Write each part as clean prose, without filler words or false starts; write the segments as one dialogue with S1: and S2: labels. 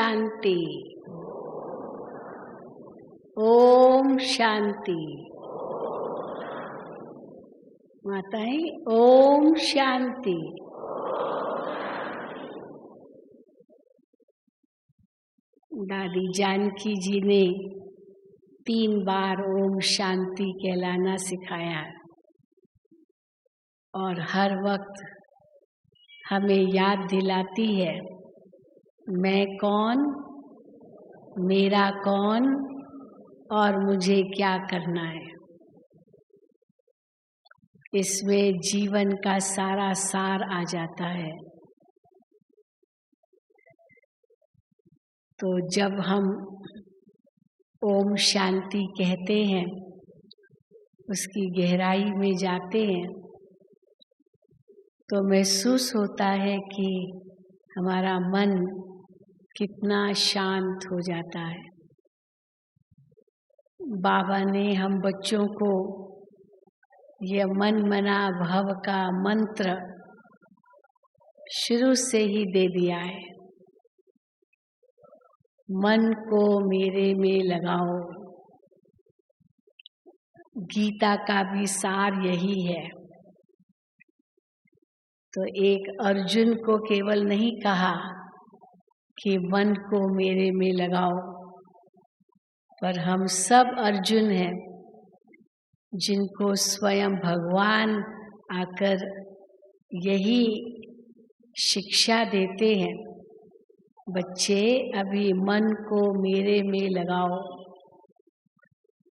S1: शांति। ओम शांति। माताएं, ओम शांति। दादी जानकी जी ने 3 बार ओम शांति कहलाना सिखाया और हर वक्त हमें याद दिलाती है, मैं कौन, मेरा कौन और मुझे क्या करना है। इसमें जीवन का सारा सार आ जाता है। तो जब हम ओम शांति कहते हैं, उसकी गहराई में जाते हैं, तो महसूस होता है कि हमारा मन कितना शांत हो जाता है। बाबा ने हम बच्चों को यह मन मना भव का मंत्र शुरू से ही दे दिया है। मन को मेरे में लगाओ। गीता का भी सार यही है। तो एक अर्जुन को केवल नहीं कहा कि मन को मेरे में लगाओ, पर हम सब अर्जुन हैं जिनको स्वयं भगवान आकर यही शिक्षा देते हैं, बच्चे अभी मन को मेरे में लगाओ।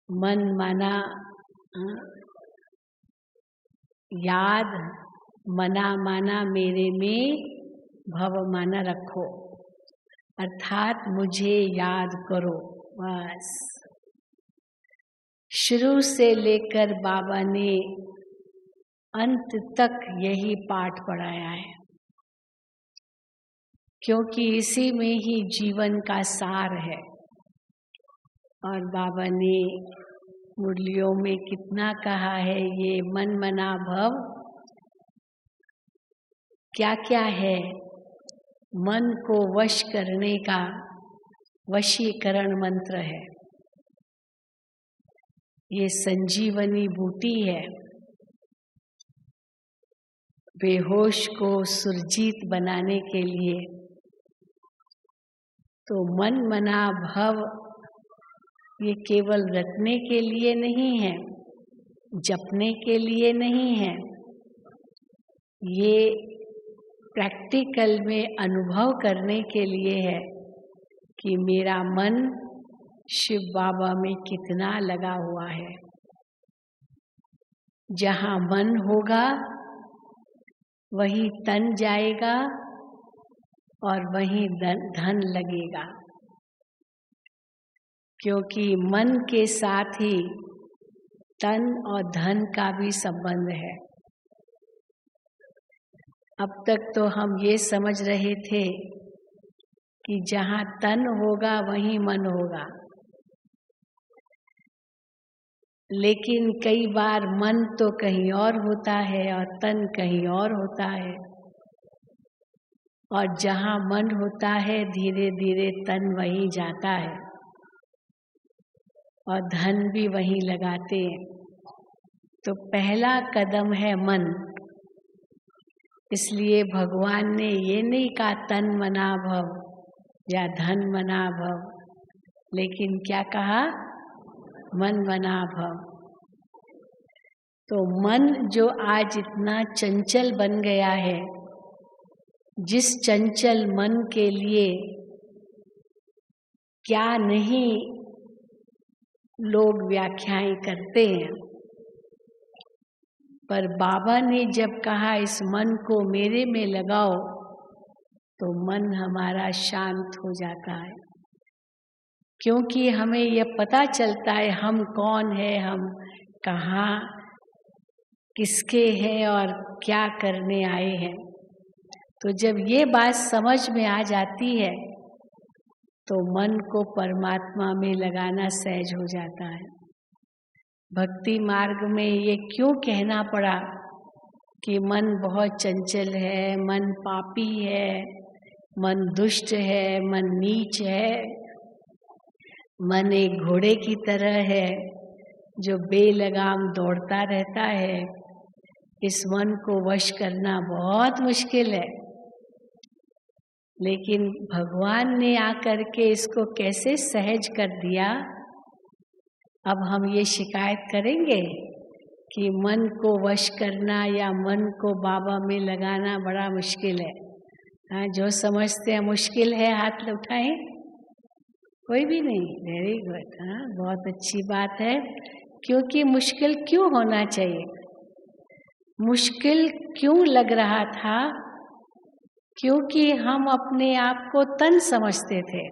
S1: मन माना याद, मना माना मेरे में, भव माना रखो, अर्थात मुझे याद करो। बस शुरू से लेकर बाबा ने अंत तक यही पाठ पढ़ाया है, क्योंकि इसी में ही जीवन का सार है। और बाबा ने मुरलियों में कितना कहा है, ये मन मना भव क्या क्या है। मन को वश करने का वशीकरण मंत्र है। ये संजीवनी बूटी है। बेहोश को सुरजीत बनाने के लिए। तो मन मना भव ये केवल रटने के लिए नहीं है, जपने के लिए नहीं है, ये प्रैक्टिकल में अनुभव करने के लिए है कि मेरा मन शिव बाबा में कितना लगा हुआ है। जहाँ मन होगा वहीं तन जाएगा और वहीं धन लगेगा, क्योंकि मन के साथ ही तन और धन का भी संबंध है। अब तक तो हम ये समझ रहे थे कि जहाँ तन होगा वहीं मन होगा, लेकिन कई बार मन तो कहीं और होता है और तन कहीं और होता है। और जहाँ मन होता है धीरे धीरे तन वहीं जाता है और धन भी वहीं लगाते हैं। तो पहला कदम है मन। इसलिए भगवान ने ये नहीं कहा तन मना भव या धन मना भव, लेकिन क्या कहा, मन मना भव। तो मन जो आज इतना चंचल बन गया है, जिस चंचल मन के लिए क्या नहीं लोग व्याख्याएं करते हैं, पर बाबा ने जब कहा इस मन को मेरे में लगाओ, तो मन हमारा शांत हो जाता है। क्योंकि हमें यह पता चलता है हम कौन है, हम कहाँ किसके हैं और क्या करने आए हैं। तो जब ये बात समझ में आ जाती है तो मन को परमात्मा में लगाना सहज हो जाता है। भक्ति मार्ग में ये क्यों कहना पड़ा कि मन बहुत चंचल है, मन पापी है, मन दुष्ट है, मन नीच है, मन एक घोड़े की तरह है जो बेलगाम दौड़ता रहता है। इस मन को वश करना बहुत मुश्किल है, लेकिन भगवान ने आकर के इसको कैसे सहज कर दिया। अब हम ये शिकायत करेंगे कि मन को वश करना या मन को बाबा में लगाना बड़ा मुश्किल है। हाँ, जो समझते हैं मुश्किल है हाथ उठाएं। कोई भी नहीं? Very good. हाँ, बहुत अच्छी बात है। क्योंकि मुश्किल क्यों होना चाहिए? मुश्किल क्यों लग रहा था? क्योंकि हम अपने आप को तन समझते थे,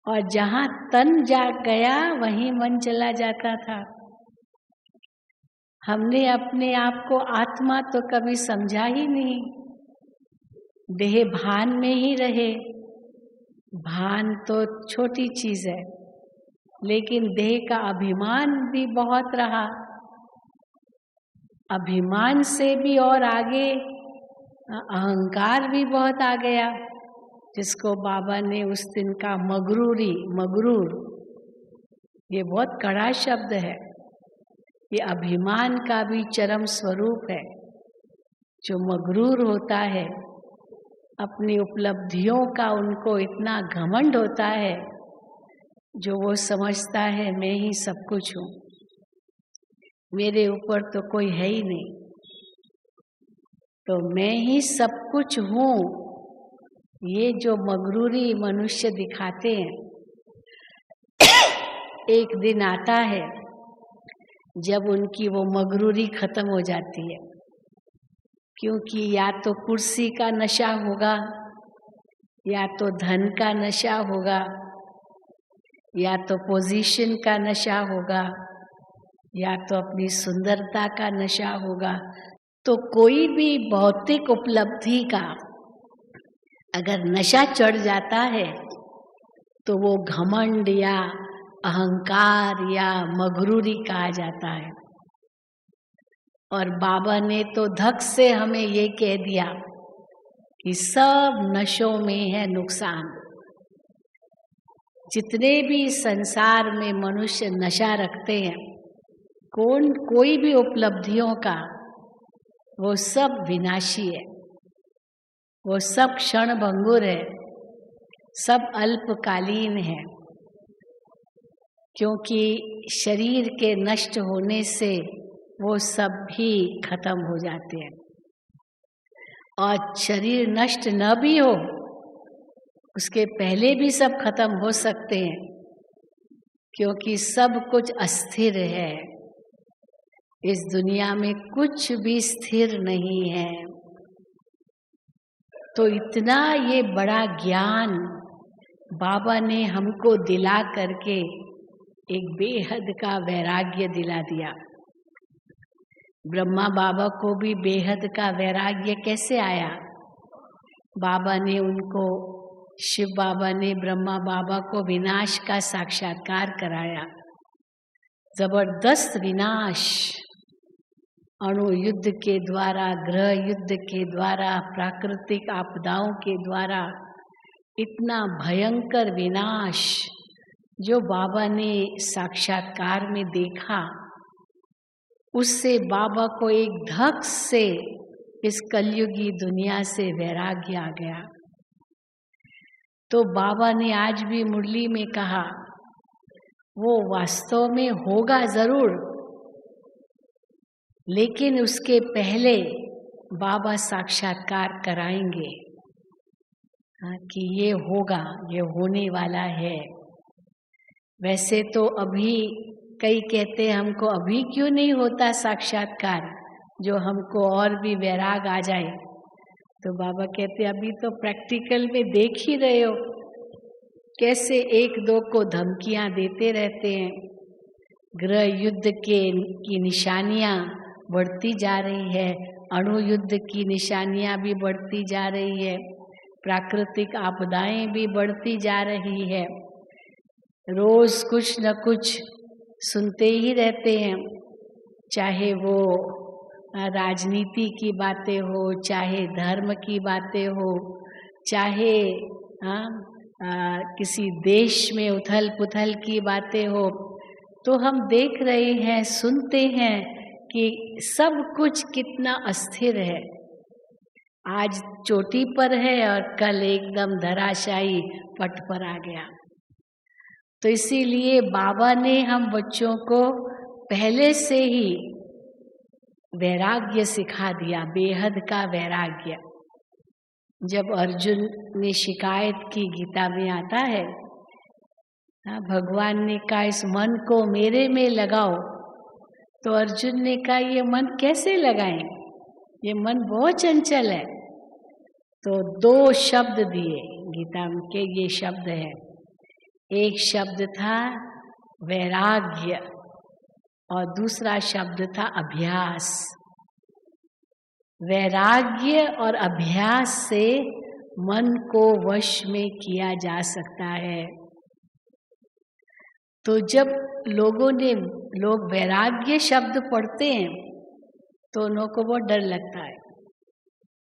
S1: और जहाँ तन जा गया वहीं मन चला जाता था। हमने अपने आप को आत्मा तो कभी समझा ही नहीं, देह भान में ही रहे। भान तो छोटी चीज है, लेकिन देह का अभिमान भी बहुत रहा। अभिमान से भी और आगे अहंकार भी बहुत आ गया, जिसको बाबा ने उस दिन का मगरूर, ये बहुत कड़ा शब्द है। ये अभिमान का भी चरम स्वरूप है। जो मगरूर होता है, अपनी उपलब्धियों का उनको इतना घमंड होता है, जो वो समझता है मैं ही सब कुछ हूँ, मेरे ऊपर तो कोई है ही नहीं, तो मैं ही सब कुछ हूँ। ये जो मगरूरी मनुष्य दिखाते हैं, एक दिन आता है जब उनकी वो मगरूरी खत्म हो जाती है। क्योंकि या तो कुर्सी का नशा होगा, या तो धन का नशा होगा, या तो पोजीशन का नशा होगा, या तो अपनी सुंदरता का नशा होगा। तो कोई भी भौतिक उपलब्धि का अगर नशा चढ़ जाता है, तो वो घमंड या अहंकार या मगरूरी कहा जाता है। और बाबा ने तो धक से हमें ये कह दिया कि सब नशों में है नुकसान। जितने भी संसार में मनुष्य नशा रखते हैं, कोई भी उपलब्धियों का, वो सब विनाशी है, वो सब क्षण भंगुर है, सब अल्पकालीन है। क्योंकि शरीर के नष्ट होने से वो सब भी खत्म हो जाते हैं। और शरीर नष्ट न भी हो, उसके पहले भी सब खत्म हो सकते हैं, क्योंकि सब कुछ अस्थिर है। इस दुनिया में कुछ भी स्थिर नहीं है। तो इतना ये बड़ा ज्ञान बाबा ने हमको दिला करके एक बेहद का वैराग्य दिला दिया। ब्रह्मा बाबा को भी बेहद का वैराग्य कैसे आया? बाबा ने उनको, शिव बाबा ने ब्रह्मा बाबा को विनाश का साक्षात्कार कराया। जबरदस्त विनाश, अणु युद्ध के द्वारा, ग्रह युद्ध के द्वारा, प्राकृतिक आपदाओं के द्वारा, इतना भयंकर विनाश जो बाबा ने साक्षात्कार में देखा, उससे बाबा को एक धक से इस कलयुगी दुनिया से वैराग्य आ गया। तो बाबा ने आज भी मुरली में कहा, वो वास्तव में होगा जरूर, लेकिन उसके पहले बाबा साक्षात्कार कराएंगे कि ये होगा, ये होने वाला है। वैसे तो अभी कई कहते हैं हमको अभी क्यों नहीं होता साक्षात्कार, जो हमको और भी वैराग आ जाए। तो बाबा कहते अभी तो प्रैक्टिकल में देख ही रहे हो कैसे एक दो को धमकियां देते रहते हैं। ग्रह युद्ध की निशानियां बढ़ती जा रही है, अणु युद्ध की निशानियां भी बढ़ती जा रही है, प्राकृतिक आपदाएं भी बढ़ती जा रही है। रोज कुछ न कुछ सुनते ही रहते हैं, चाहे वो राजनीति की बातें हो, चाहे धर्म की बातें हो, चाहे किसी देश में उथल पुथल की बातें हो, तो हम देख रहे हैं, सुनते हैं कि सब कुछ कितना अस्थिर है। आज चोटी पर है और कल एकदम धराशायी पट पर आ गया। तो इसीलिए बाबा ने हम बच्चों को पहले से ही वैराग्य सिखा दिया, बेहद का वैराग्य। जब अर्जुन ने शिकायत की, गीता में आता है, भगवान ने कहा इस मन को मेरे में लगाओ, तो अर्जुन ने कहा ये मन कैसे लगाएं, ये मन बहुत चंचल है। तो 2 शब्द दिए गीता के, ये शब्द है, एक शब्द था वैराग्य और दूसरा शब्द था अभ्यास। वैराग्य और अभ्यास से मन को वश में किया जा सकता है। तो जब लोग वैराग्य शब्द पढ़ते हैं तो उनको को बहुत डर लगता है,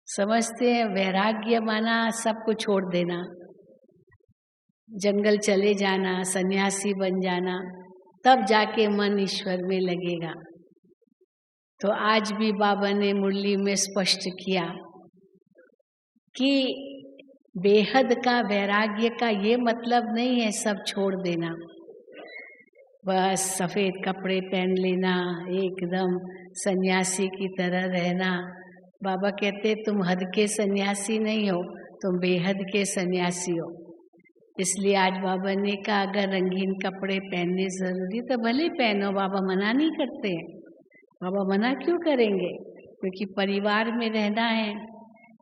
S1: समझते हैं वैराग्य माना सब कुछ छोड़ देना, जंगल चले जाना, सन्यासी बन जाना, तब जाके मन ईश्वर में लगेगा। तो आज भी बाबा ने मुरली में स्पष्ट किया कि बेहद का वैराग्य का ये मतलब नहीं है सब छोड़ देना, बस सफ़ेद कपड़े पहन लेना, एकदम सन्यासी की तरह रहना। बाबा कहते तुम हद के सन्यासी नहीं हो, तुम बेहद के सन्यासी हो। इसलिए आज बाबा ने कहा अगर रंगीन कपड़े पहनने ज़रूरी तो भले पहनो, बाबा मना नहीं करते हैं। बाबा मना क्यों करेंगे, क्योंकि परिवार में रहना है।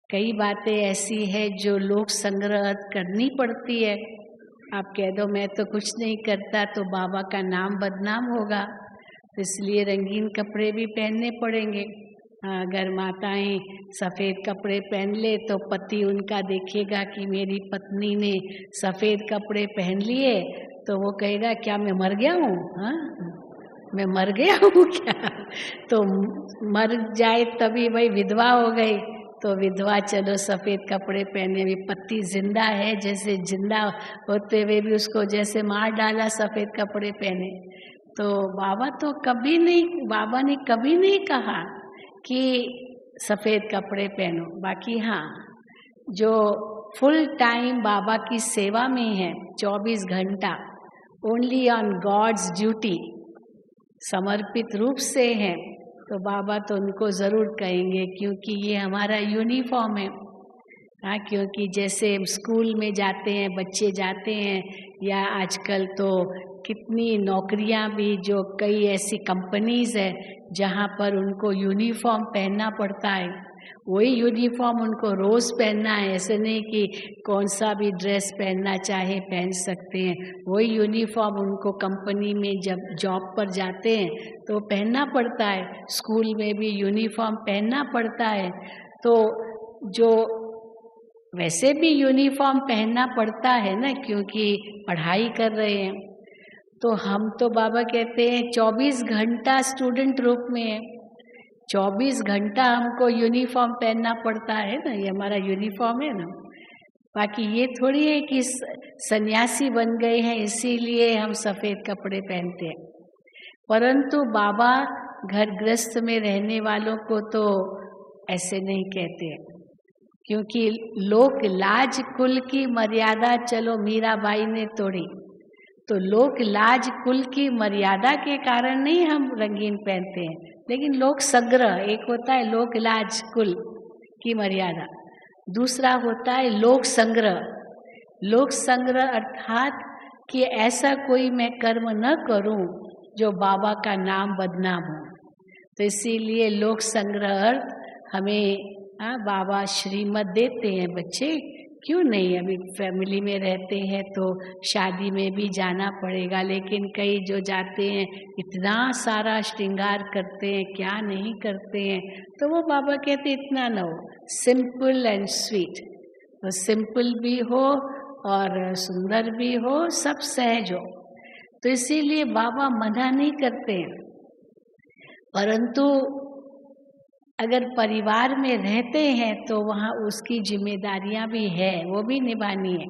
S1: कई बातें ऐसी है जो लोग संग्रह करनी पड़ती है। आप कह दो मैं तो कुछ नहीं करता तो बाबा का नाम बदनाम होगा, तो इसलिए रंगीन कपड़े भी पहनने पड़ेंगे। अगर माताएं सफ़ेद कपड़े पहन ले तो पति उनका देखेगा कि मेरी पत्नी ने सफ़ेद कपड़े पहन लिए, तो वो कहेगा क्या मैं मर गया हूँ, हाँ मैं मर गया हूँ क्या। तो मर जाए तभी भाई विधवा हो गई, तो विधवा चलो सफ़ेद कपड़े पहने, भी पति जिंदा है, जैसे जिंदा होते हुए भी उसको जैसे मार डाला सफ़ेद कपड़े पहने। तो बाबा ने कभी नहीं कहा कि सफ़ेद कपड़े पहनो। बाकी हाँ, जो फुल टाइम बाबा की सेवा में है, 24 घंटा ओनली ऑन गॉड्स ड्यूटी, समर्पित रूप से हैं, तो बाबा तो उनको ज़रूर कहेंगे, क्योंकि ये हमारा यूनिफॉर्म है। हाँ, क्योंकि जैसे स्कूल में जाते हैं बच्चे जाते हैं, या आजकल तो कितनी नौकरियां भी, जो कई ऐसी कंपनीज़ है जहाँ पर उनको यूनिफॉर्म पहनना पड़ता है, वही यूनिफॉर्म उनको रोज़ पहनना है। ऐसे नहीं कि कौन सा भी ड्रेस पहनना चाहे पहन सकते हैं, वही यूनिफॉर्म उनको कंपनी में जब जॉब पर जाते हैं तो पहनना पड़ता है। स्कूल में भी यूनिफॉर्म पहनना पड़ता है। तो जो वैसे भी यूनिफॉर्म पहनना पड़ता है ना, क्योंकि पढ़ाई कर रहे हैं। तो हम तो बाबा कहते हैं 24 घंटा स्टूडेंट रूप में है, 24 घंटा हमको यूनिफॉर्म पहनना पड़ता है ना, ये हमारा यूनिफॉर्म है ना। बाकी ये थोड़ी है कि सन्यासी बन गए हैं इसीलिए हम सफ़ेद कपड़े पहनते हैं। परंतु बाबा घर गृहस्थ में रहने वालों को तो ऐसे नहीं कहते हैं, क्योंकि लोक लाज कुल की मर्यादा चलो मीराबाई ने तोड़ी, तो लोक लाज कुल की मर्यादा के कारण नहीं हम रंगीन पहनते हैं, लेकिन लोक संग्रह, एक होता है लोक लाज कुल की मर्यादा, दूसरा होता है लोक संग्रह। लोक संग्रह अर्थात कि ऐसा कोई मैं कर्म न करूं जो बाबा का नाम बदनाम हो। तो इसीलिए लोक संग्रह हमें बाबा श्रीमत देते हैं, बच्चे क्यों नहीं, अभी फैमिली में रहते हैं तो शादी में भी जाना पड़ेगा, लेकिन कई जो जाते हैं इतना सारा श्रृंगार करते हैं, क्या नहीं करते हैं। तो वो बाबा कहते इतना ना हो, सिंपल एंड स्वीट। तो सिंपल भी हो और सुंदर भी हो, सब सहज हो। तो इसीलिए बाबा मना नहीं करते हैं, परंतु अगर परिवार में रहते हैं तो वहाँ उसकी जिम्मेदारियां भी है, वो भी निभानी है।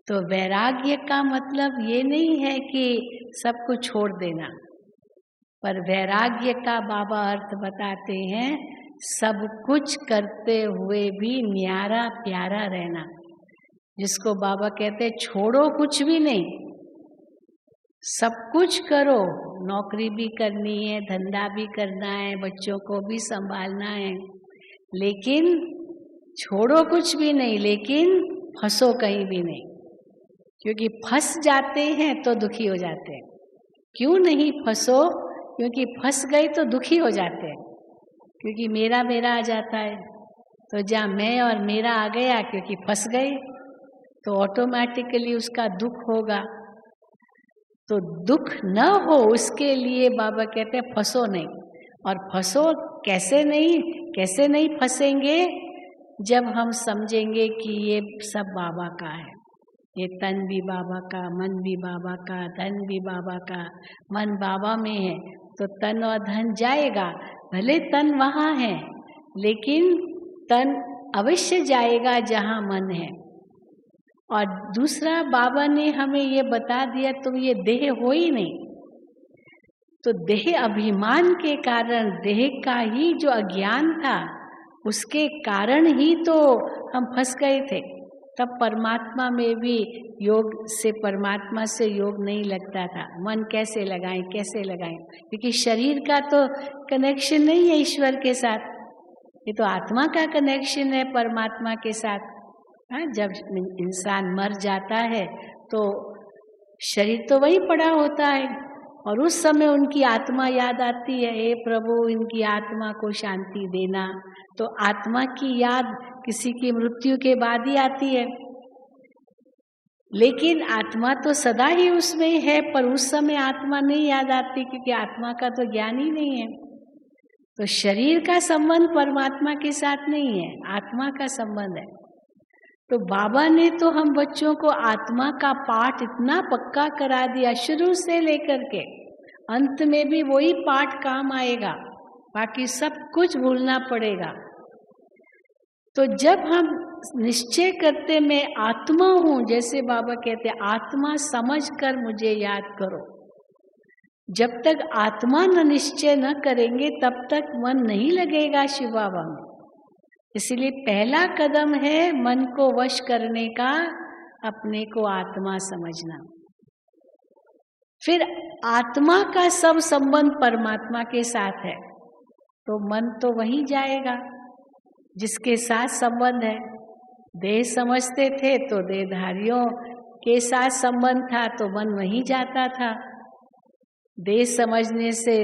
S1: तो वैराग्य का मतलब ये नहीं है कि सब कुछ छोड़ देना, पर वैराग्य का बाबा अर्थ बताते हैं सब कुछ करते हुए भी न्यारा प्यारा रहना, जिसको बाबा कहते हैं छोड़ो कुछ भी नहीं, सब कुछ करो, नौकरी भी करनी है, धंधा भी करना है, बच्चों को भी संभालना है, लेकिन छोड़ो कुछ भी नहीं, लेकिन फंसो कहीं भी नहीं, क्योंकि फंस जाते हैं तो दुखी हो जाते हैं। क्यों नहीं फंसो? क्योंकि फंस गए तो दुखी हो जाते हैं, क्योंकि मेरा मेरा आ जाता है। तो जहाँ मैं और मेरा आ गया, क्योंकि फंस गए, तो ऑटोमेटिकली उसका दुख होगा। तो दुख न हो उसके लिए बाबा कहते हैं फंसो नहीं। और फंसो कैसे नहीं फंसेंगे? जब हम समझेंगे कि ये सब बाबा का है, ये तन भी बाबा का, मन भी बाबा का, धन भी बाबा का। मन बाबा में है तो तन और धन जाएगा, भले तन वहाँ है लेकिन तन अवश्य जाएगा जहाँ मन है। और दूसरा, बाबा ने हमें ये बता दिया तुम ये देह हो ही नहीं। तो देह अभिमान के कारण, देह का ही जो अज्ञान था उसके कारण ही तो हम फंस गए थे। तब परमात्मा में भी योग से, परमात्मा से योग नहीं लगता था। मन कैसे लगाएं, क्योंकि शरीर का तो कनेक्शन नहीं है ईश्वर के साथ, ये तो आत्मा का कनेक्शन है परमात्मा के साथ। हाँ, जब इंसान मर जाता है तो शरीर तो वही पड़ा होता है, और उस समय उनकी आत्मा याद आती है, हे प्रभु इनकी आत्मा को शांति देना। तो आत्मा की याद किसी की मृत्यु के बाद ही आती है, लेकिन आत्मा तो सदा ही उसमें है, पर उस समय आत्मा नहीं याद आती, क्योंकि आत्मा का तो ज्ञान ही नहीं है। तो शरीर का संबंध परमात्मा के साथ नहीं है, आत्मा का संबंध है। तो बाबा ने तो हम बच्चों को आत्मा का पाठ इतना पक्का करा दिया, शुरू से लेकर के अंत में भी वही पाठ काम आएगा, बाकी सब कुछ भूलना पड़ेगा। तो जब हम निश्चय करते मैं आत्मा हूँ, जैसे बाबा कहते आत्मा समझ कर मुझे याद करो, जब तक आत्मा न निश्चय न करेंगे तब तक मन नहीं लगेगा शिव बाबा में। इसलिए पहला कदम है मन को वश करने का, अपने को आत्मा समझना। फिर आत्मा का सब संबंध परमात्मा के साथ है, तो मन तो वहीं जाएगा जिसके साथ संबंध है। देह समझते थे तो देहधारियों के साथ संबंध था, तो मन वहीं जाता था। देह समझने से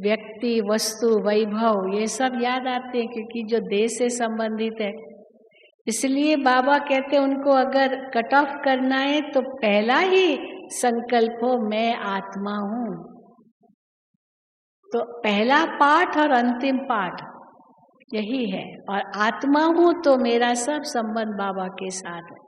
S1: व्यक्ति, वस्तु, वैभव ये सब याद आते हैं, क्योंकि जो देह से संबंधित है। इसलिए बाबा कहते हैं उनको अगर कट ऑफ करना है तो पहला ही संकल्प हो मैं आत्मा हूँ। तो पहला पाठ और अंतिम पाठ यही है, और आत्मा हूँ तो मेरा सब संबंध बाबा के साथ है।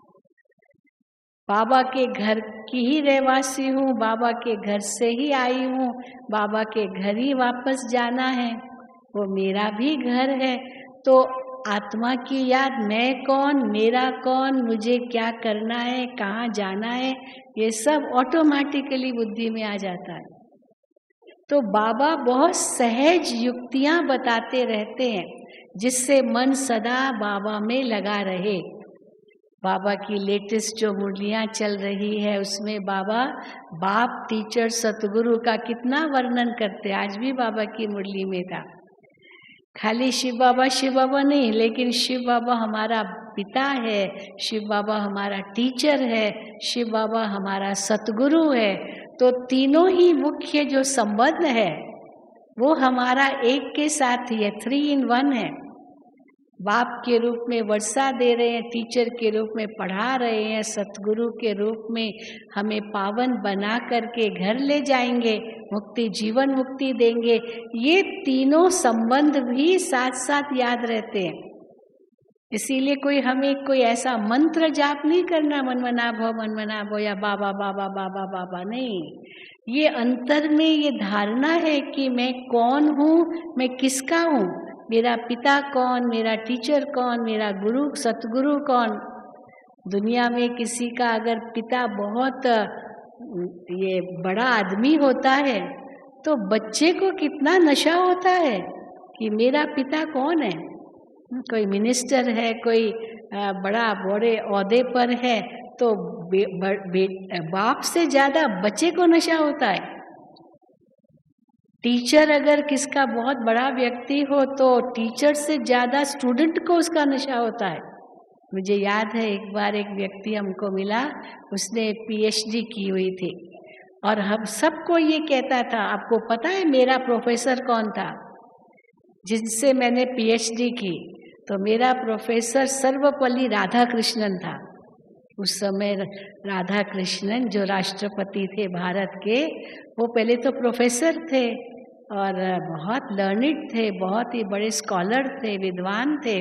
S1: बाबा के घर की ही रहवासी हूँ, बाबा के घर से ही आई हूँ, बाबा के घर ही वापस जाना है, वो मेरा भी घर है। तो आत्मा की याद, मैं कौन, मेरा कौन, मुझे क्या करना है, कहाँ जाना है, ये सब ऑटोमेटिकली बुद्धि में आ जाता है। तो बाबा बहुत सहज युक्तियाँ बताते रहते हैं जिससे मन सदा बाबा में लगा रहे। बाबा की लेटेस्ट जो मुरलियाँ चल रही है उसमें बाबा बाप, टीचर, सतगुरु का कितना वर्णन करते। आज भी बाबा की मुरली में था, खाली शिव बाबा नहीं, लेकिन शिव बाबा हमारा पिता है, शिव बाबा हमारा टीचर है, शिव बाबा हमारा सतगुरु है। तो तीनों ही मुख्य जो संबंध है वो हमारा एक के साथ ही है, 3 in 1 है। बाप के रूप में वर्षा दे रहे हैं, टीचर के रूप में पढ़ा रहे हैं, सतगुरु के रूप में हमें पावन बना करके घर ले जाएंगे, मुक्ति, जीवन मुक्ति देंगे। ये तीनों संबंध भी साथ साथ याद रहते हैं। इसीलिए कोई ऐसा मंत्र जाप नहीं करना, मनमना भो या बाबा बाबा बाबा बाबा, नहीं। ये अंतर में ये धारणा है कि मैं कौन हूँ, मैं किसका हूँ, मेरा पिता कौन, मेरा टीचर कौन, मेरा गुरु सतगुरु कौन। दुनिया में किसी का अगर पिता बहुत ये बड़ा आदमी होता है तो बच्चे को कितना नशा होता है कि मेरा पिता कौन है। कोई मिनिस्टर है, कोई बड़ा बड़े ओहदे पर है तो बाप से ज्यादा बच्चे को नशा होता है। टीचर अगर किसका बहुत बड़ा व्यक्ति हो तो टीचर से ज्यादा स्टूडेंट को उसका नशा होता है। मुझे याद है एक बार एक व्यक्ति हमको मिला, उसने पीएचडी की हुई थी और हम सबको ये कहता था, आपको पता है मेरा प्रोफेसर कौन था जिनसे मैंने पीएचडी की? तो मेरा प्रोफेसर सर्वपल्ली राधाकृष्णन था। उस समय राधाकृष्णन जो राष्ट्रपति थे भारत के, वो पहले तो प्रोफेसर थे और बहुत लर्निड थे, बहुत ही बड़े स्कॉलर थे, विद्वान थे।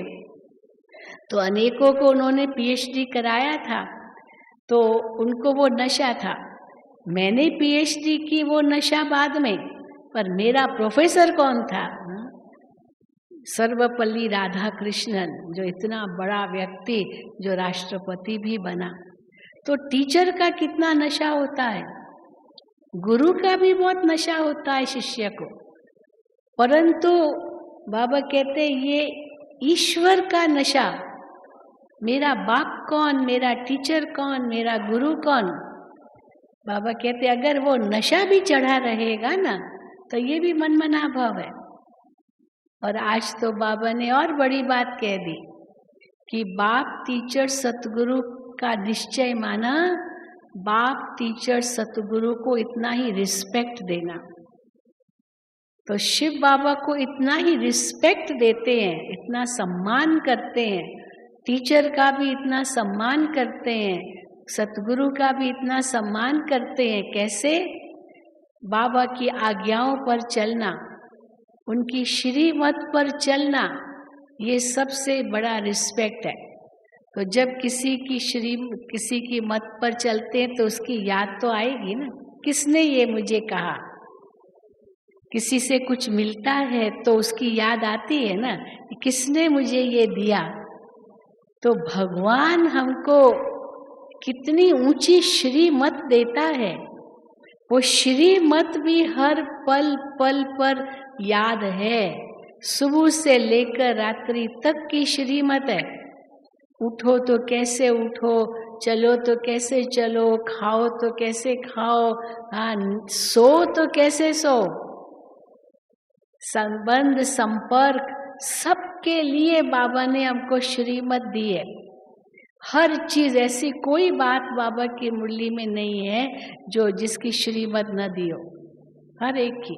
S1: तो अनेकों को उन्होंने पीएचडी कराया था, तो उनको वो नशा था। मैंने पीएचडी की, वो नशा बाद में, पर मेरा प्रोफेसर कौन था? सर्वपल्ली राधाकृष्णन, जो इतना बड़ा व्यक्ति, जो राष्ट्रपति भी बना। तो टीचर का कितना नशा होता है, गुरु का भी बहुत नशा होता है शिष्य को। परंतु बाबा कहते ये ईश्वर का नशा, मेरा बाप कौन, मेरा टीचर कौन, मेरा गुरु कौन। बाबा कहते अगर वो नशा भी चढ़ा रहेगा ना तो ये भी मनमना भाव है। और आज तो बाबा ने और बड़ी बात कह दी कि बाप टीचर सतगुरु का निश्चय माना, बाप टीचर सतगुरु को इतना ही रिस्पेक्ट देना। तो शिव बाबा को इतना ही रिस्पेक्ट देते हैं, इतना सम्मान करते हैं, टीचर का भी इतना सम्मान करते हैं, सतगुरु का भी इतना सम्मान करते हैं। कैसे? बाबा की आज्ञाओं पर चलना, उनकी श्रीमत पर चलना, ये सबसे बड़ा रिस्पेक्ट है। तो जब किसी की मत पर चलते हैं तो उसकी याद तो आएगी ना, किसने ये मुझे कहा। किसी से कुछ मिलता है तो उसकी याद आती है ना, किसने मुझे ये दिया। तो भगवान हमको कितनी ऊंची श्रीमत देता है, वो श्रीमत भी हर पल पल पर याद है। सुबह से लेकर रात्रि तक की श्रीमत है। उठो तो कैसे उठो, चलो तो कैसे चलो, खाओ तो कैसे खाओ, हाँ सो तो कैसे सो। संबंध संपर्क सबके लिए बाबा ने हमको श्रीमत दी है। हर चीज, ऐसी कोई बात बाबा की मुरली में नहीं है जो जिसकी श्रीमत न दी हो, हर एक की।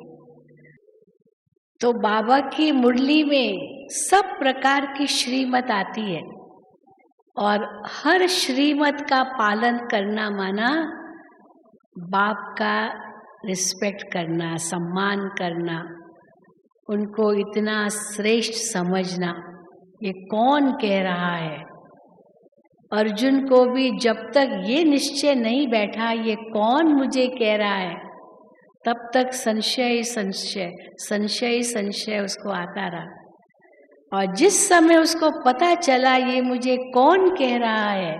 S1: तो बाबा की मुरली में सब प्रकार की श्रीमत आती है और हर श्रीमत का पालन करना माना बाप का रिस्पेक्ट करना, सम्मान करना, उनको इतना श्रेष्ठ समझना। ये कौन कह रहा है? अर्जुन को भी जब तक ये निश्चय नहीं बैठा ये कौन मुझे कह रहा है, तब तक संशय संशय संशय संशय उसको आता रहा। और जिस समय उसको पता चला ये मुझे कौन कह रहा है,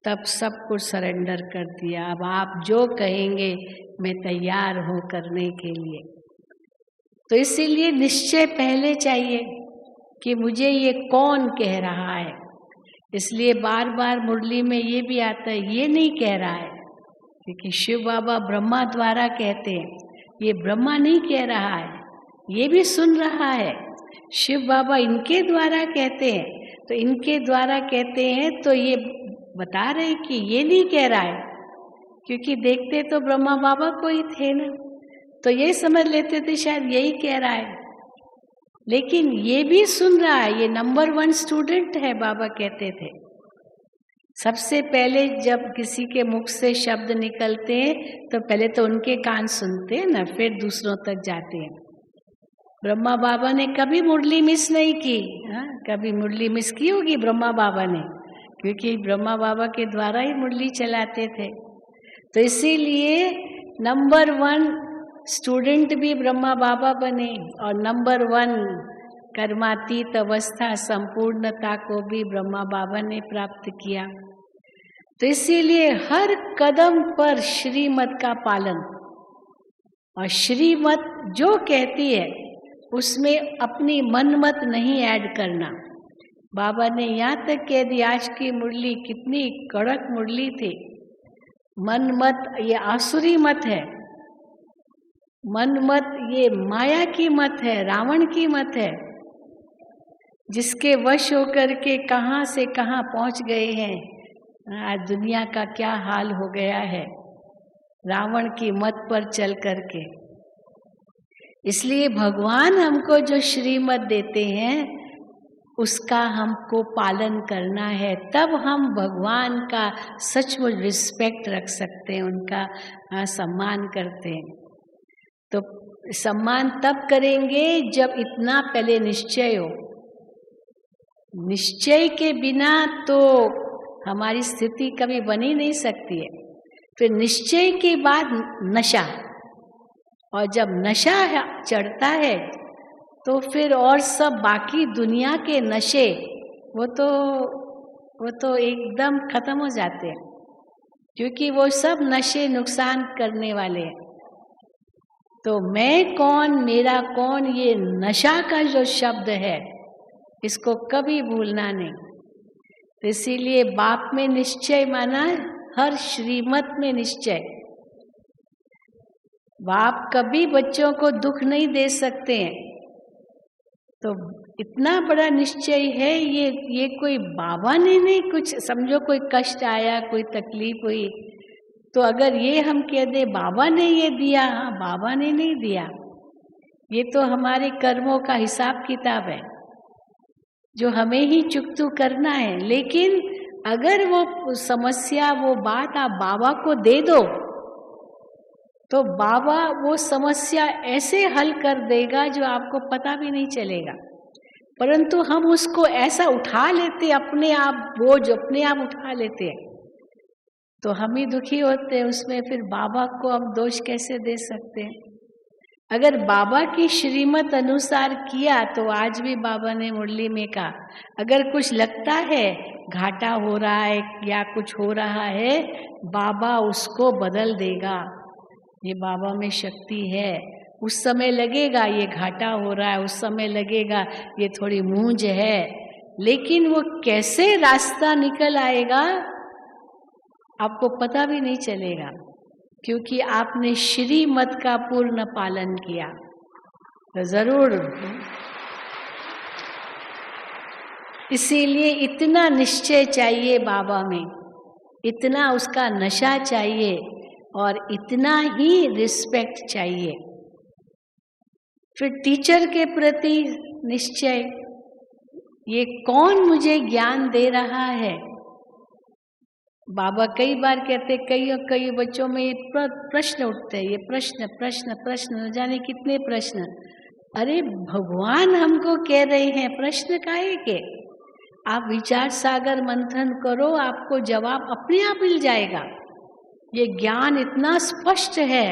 S1: तब सब कुछ सरेंडर कर दिया। अब आप जो कहेंगे मैं तैयार हूं करने के लिए। तो इसीलिए निश्चय पहले चाहिए कि मुझे ये कौन कह रहा है। इसलिए बार बार मुरली में ये भी आता है, ये नहीं कह रहा है, क्योंकि शिव बाबा ब्रह्मा द्वारा कहते हैं, ये ब्रह्मा नहीं कह रहा है, ये भी सुन रहा है। शिव बाबा इनके द्वारा कहते हैं, तो इनके द्वारा कहते हैं तो ये बता रहे कि ये नहीं कह रहा है, क्योंकि देखते तो ब्रह्मा बाबा को ही थे ना, तो ये समझ लेते थे शायद यही कह रहा है। लेकिन ये भी सुन रहा है, ये नंबर 1 स्टूडेंट है, बाबा कहते थे। सबसे पहले जब किसी के मुख से शब्द निकलते हैं तो पहले तो उनके कान सुनते हैं ना, फिर दूसरों तक जाते हैं। ब्रह्मा बाबा ने कभी मुरली मिस नहीं की। हाँ, कभी मुरली मिस की होगी ब्रह्मा बाबा ने, क्योंकि ब्रह्मा बाबा के द्वारा ही मुरली चलाते थे। तो इसीलिए नंबर 1 स्टूडेंट भी ब्रह्मा बाबा बने और नंबर 1 कर्मातीत अवस्था संपूर्णता को भी ब्रह्मा बाबा ने प्राप्त किया। तो इसीलिए हर कदम पर श्रीमत का पालन, और श्रीमत जो कहती है उसमें अपनी मनमत नहीं ऐड करना। बाबा ने यहाँ तक कह दिया, आज की मुरली कितनी कड़क मुरली थी। मनमत ये आसुरी मत है, मनमत ये माया की मत है, रावण की मत है, जिसके वश होकर के कहाँ से कहाँ पहुँच गए हैं। आज दुनिया का क्या हाल हो गया है रावण की मत पर चल करके। इसलिए भगवान हमको जो श्रीमत देते हैं उसका हमको पालन करना है, तब हम भगवान का सचमुच रिस्पेक्ट रख सकते हैं, उनका सम्मान करते हैं। तो सम्मान तब करेंगे जब इतना पहले निश्चय हो। निश्चय के बिना तो हमारी स्थिति कभी बन ही नहीं सकती है। फिर निश्चय के बाद नशा, और जब नशा चढ़ता है तो फिर और सब बाकी दुनिया के नशे वो तो एकदम खत्म हो जाते हैं, क्योंकि वो सब नशे नुकसान करने वाले हैं। तो मैं कौन मेरा कौन, ये नशा का जो शब्द है इसको कभी भूलना नहीं। तो इसीलिए बाप में निश्चय माना हर श्रीमत में निश्चय। बाप कभी बच्चों को दुख नहीं दे सकते हैं, तो इतना बड़ा निश्चय है ये कोई बाबा ने नहीं, कुछ समझो कोई कष्ट आया, कोई तकलीफ हुई, तो अगर ये हम कह दे बाबा ने ये दिया, हाँ बाबा ने नहीं दिया, ये तो हमारे कर्मों का हिसाब किताब है जो हमें ही चुकतू करना है। लेकिन अगर वो समस्या, वो बात आप बाबा को दे दो तो बाबा वो समस्या ऐसे हल कर देगा जो आपको पता भी नहीं चलेगा। परंतु हम उसको ऐसा उठा लेते, अपने आप बोझ अपने आप उठा लेते हैं, तो हम ही दुखी होते हैं उसमें। फिर बाबा को हम दोष कैसे दे सकते हैं? अगर बाबा की श्रीमत अनुसार किया तो आज भी बाबा ने मुरली में कहा, अगर कुछ लगता है घाटा हो रहा है या कुछ हो रहा है, बाबा उसको बदल देगा। ये बाबा में शक्ति है। उस समय लगेगा ये घाटा हो रहा है, उस समय लगेगा ये थोड़ी मूंज है, लेकिन वो कैसे रास्ता निकल आएगा आपको पता भी नहीं चलेगा, क्योंकि आपने श्रीमत का पूर्ण पालन किया। तो जरूर इसीलिए इतना निश्चय चाहिए बाबा में, इतना उसका नशा चाहिए और इतना ही रिस्पेक्ट चाहिए। फिर टीचर के प्रति निश्चय, ये कौन मुझे ज्ञान दे रहा है। बाबा कई बार कहते, कई बच्चों में ये प्रश्न उठते हैं, ये प्रश्न प्रश्न प्रश्न, न जाने कितने प्रश्न। अरे भगवान हमको कह रहे हैं प्रश्न काहे के? आप विचार सागर मंथन करो, आपको जवाब अपने आप मिल जाएगा। ये ज्ञान इतना स्पष्ट है,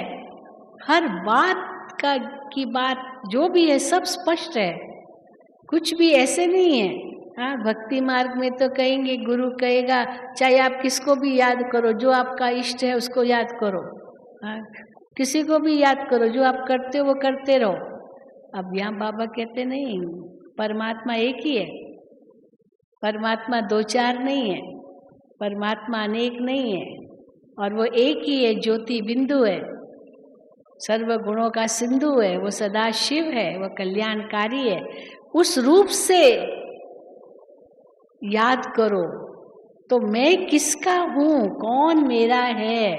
S1: हर बात की बात जो भी है सब स्पष्ट है, कुछ भी ऐसे नहीं है। हाँ, भक्ति मार्ग में तो कहेंगे, गुरु कहेगा चाहे आप किसको भी याद करो, जो आपका इष्ट है उसको याद करो। हाँ, किसी को भी याद करो, जो आप करते हो वो करते रहो। अब यहाँ बाबा कहते नहीं, परमात्मा एक ही है, परमात्मा दो चार नहीं है, परमात्मा अनेक नहीं है, और वो एक ही है, ज्योति बिंदु है, सर्व गुणों का सिंधु है, वो सदा शिव है, वो कल्याणकारी है। उस रूप से याद करो। तो मैं किसका हूँ, कौन मेरा है?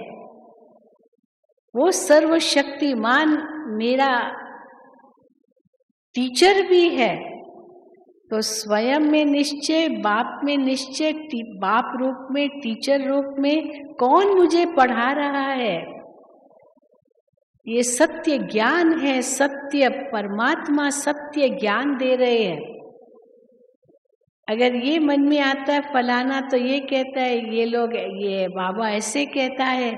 S1: वो सर्वशक्तिमान मेरा टीचर भी है। तो स्वयं में निश्चय, बाप में निश्चय, बाप रूप में, टीचर रूप में, कौन मुझे पढ़ा रहा है? ये सत्य ज्ञान है, सत्य परमात्मा सत्य ज्ञान दे रहे हैं। अगर ये मन में आता है फलाना तो ये कहता है, ये लोग, ये बाबा ऐसे कहता है,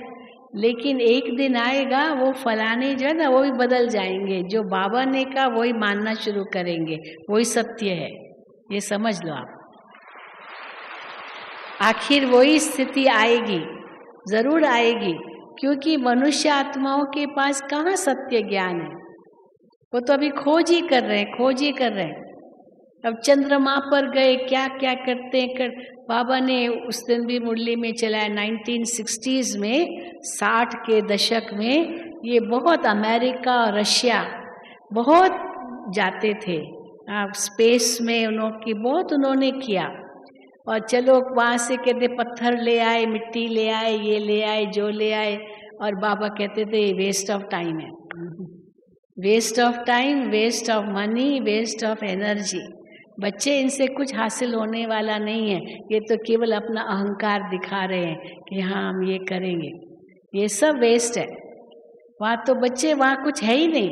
S1: लेकिन एक दिन आएगा वो फलाने जो है ना वो भी बदल जाएंगे, जो बाबा ने कहा वही मानना शुरू करेंगे, वही सत्य है, ये समझ लो आप। आखिर वही स्थिति आएगी, जरूर आएगी, क्योंकि मनुष्य आत्माओं के पास कहाँ सत्य ज्ञान है, वो तो अभी खोज ही कर रहे हैं, खोज ही कर रहे हैं। अब चंद्रमा पर गए, क्या क्या करते हैं बाबा ने उस दिन भी मुरली में चलाया 1960s में, 60 के दशक में ये बहुत अमेरिका और रशिया बहुत जाते थे स्पेस में, उन्होंने किया। और चलो वहाँ से कहते पत्थर ले आए, मिट्टी ले आए, ये ले आए, जो ले आए, और बाबा कहते थे वेस्ट ऑफ टाइम है, waste of time, waste of money, waste of energy. बच्चे इनसे कुछ हासिल होने वाला नहीं है, ये तो केवल अपना अहंकार दिखा रहे हैं कि हाँ हम ये करेंगे, ये सब वेस्ट है। वहाँ तो बच्चे, वहाँ कुछ है ही नहीं,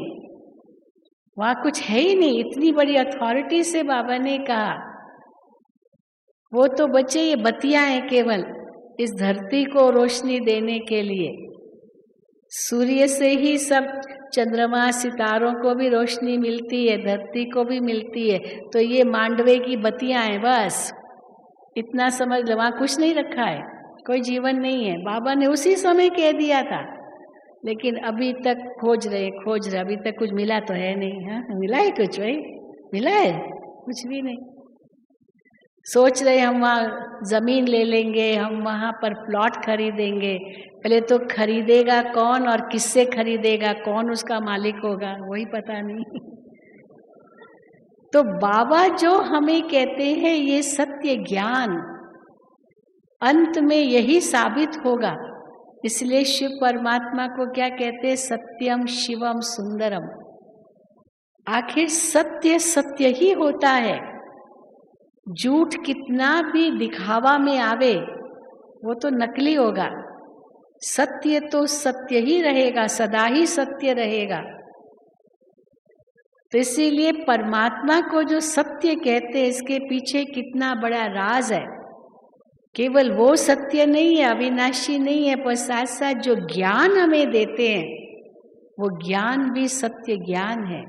S1: वहाँ कुछ है ही नहीं। इतनी बड़ी अथॉरिटी से बाबा ने कहा, वो तो बच्चे ये बतिया हैं केवल इस धरती को रोशनी देने के लिए। सूर्य से ही सब चंद्रमा सितारों को भी रोशनी मिलती है, धरती को भी मिलती है, तो ये मांडवे की बतियां हैं, बस इतना समझ लो। वहाँ कुछ नहीं रखा है, कोई जीवन नहीं है। बाबा ने उसी समय कह दिया था, लेकिन अभी तक खोज रहे, अभी तक कुछ मिला तो है नहीं। हाँ, मिला है कुछ भाई? मिला है कुछ भी नहीं। सोच रहे हम वहाँ जमीन ले लेंगे, हम वहाँ पर प्लॉट खरीदेंगे। पहले तो खरीदेगा कौन और किससे खरीदेगा, कौन उसका मालिक होगा, वही पता नहीं। तो बाबा जो हमें कहते हैं ये सत्य ज्ञान अंत में यही साबित होगा। इसलिए शिव परमात्मा को क्या कहते हैं? सत्यम शिवम सुंदरम। आखिर सत्य सत्य ही होता है। झूठ कितना भी दिखावा में आवे वो तो नकली होगा, सत्य तो सत्य ही रहेगा, सदा ही सत्य रहेगा। तो इसीलिए परमात्मा को जो सत्य कहते हैं, इसके पीछे कितना बड़ा राज है। केवल वो सत्य नहीं है, अविनाशी नहीं है, पर साथ साथ जो ज्ञान हमें देते हैं वो ज्ञान भी सत्य ज्ञान है।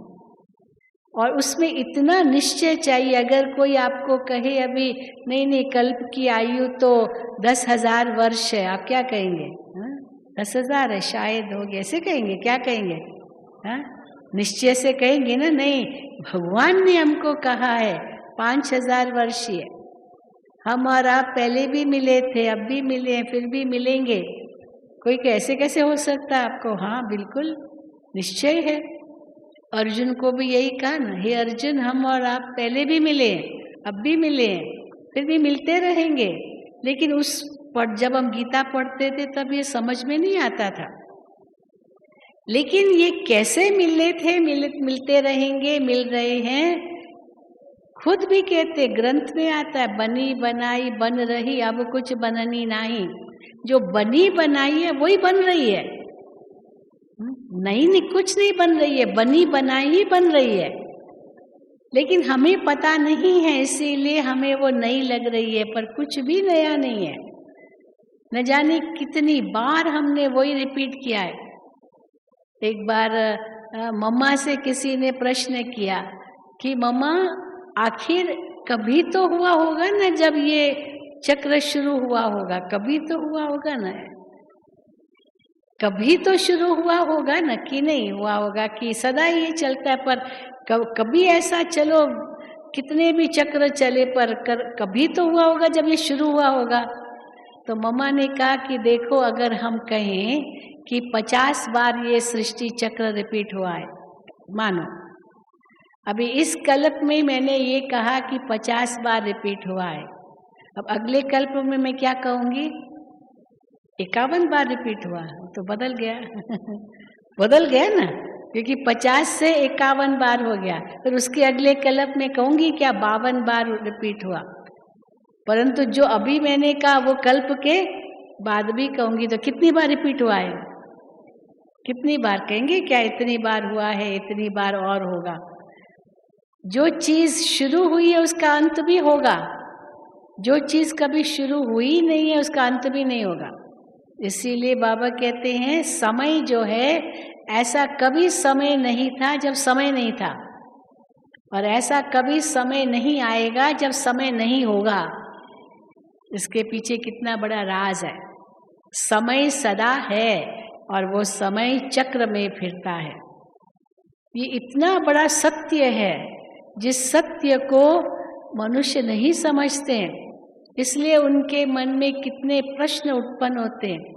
S1: और उसमें इतना निश्चय चाहिए। अगर कोई आपको कहे अभी नहीं कल्प की आयु तो 10,000 वर्ष है, आप क्या कहेंगे? 10,000 है शायद, हो गया, ऐसे कहेंगे? क्या कहेंगे? हाँ, निश्चय से कहेंगे ना? नहीं, भगवान ने हमको कहा है 5,000 वर्षीय। हम और आप पहले भी मिले थे, अब भी मिले हैं, फिर भी मिलेंगे। कोई कैसे हो सकता है आपको? हाँ बिल्कुल निश्चय है। अर्जुन को भी यही कहा ना, हे अर्जुन, हम और आप पहले भी मिले हैं, अब भी मिले हैं, फिर भी मिलते रहेंगे। लेकिन उस पर जब हम गीता पढ़ते थे तब ये समझ में नहीं आता था। लेकिन ये कैसे मिले थे, मिलते रहेंगे, मिल रहे हैं। खुद भी कहते, ग्रंथ में आता है, बनी बनाई बन रही, अब कुछ बननी नहीं। जो बनी बनाई है वही बन रही है, नहीं कुछ नहीं बन रही है, बनी बनाई ही बन रही है। लेकिन हमें पता नहीं है, इसीलिए हमें वो नई लग रही है, पर कुछ भी नया नहीं है। न जाने कितनी बार हमने वही रिपीट किया है। एक बार मम्मा से किसी ने प्रश्न किया कि मम्मा, आखिर कभी तो हुआ होगा ना जब ये चक्र शुरू हुआ होगा, कभी तो हुआ होगा ना, कभी तो शुरू हुआ होगा ना, कि नहीं हुआ होगा, कि सदा ही चलता है। पर कभी ऐसा, चलो कितने भी चक्र चले, पर कभी तो हुआ होगा जब ये शुरू हुआ होगा। तो मम्मा ने कहा कि देखो, अगर हम कहें कि 50 बार ये सृष्टि चक्र रिपीट हुआ है, मानो अभी इस कल्प में मैंने ये कहा कि 50 बार रिपीट हुआ है, अब अगले कल्प में मैं क्या कहूँगी? 51 बार रिपीट हुआ, तो बदल गया बदल गया ना, क्योंकि 50 से 51 बार हो गया। फिर उसके अगले कल्प में कहूँगी क्या 52 बार रिपीट हुआ। परंतु जो अभी मैंने कहा वो कल्प के बाद भी कहूँगी, तो कितनी बार रिपीट हुआ है? कितनी बार कहेंगे? क्या इतनी बार हुआ है, इतनी बार और होगा। जो चीज शुरू हुई है उसका अंत भी होगा, जो चीज कभी शुरू हुई नहीं है उसका अंत भी नहीं होगा। इसीलिए बाबा कहते हैं समय जो है, ऐसा कभी समय नहीं था जब समय नहीं था, और ऐसा कभी समय नहीं आएगा जब समय नहीं होगा। इसके पीछे कितना बड़ा राज है। समय सदा है और वो समय चक्र में फिरता है। ये इतना बड़ा सत्य है, जिस सत्य को मनुष्य नहीं समझते हैं, इसलिए उनके मन में कितने प्रश्न उत्पन्न होते हैं।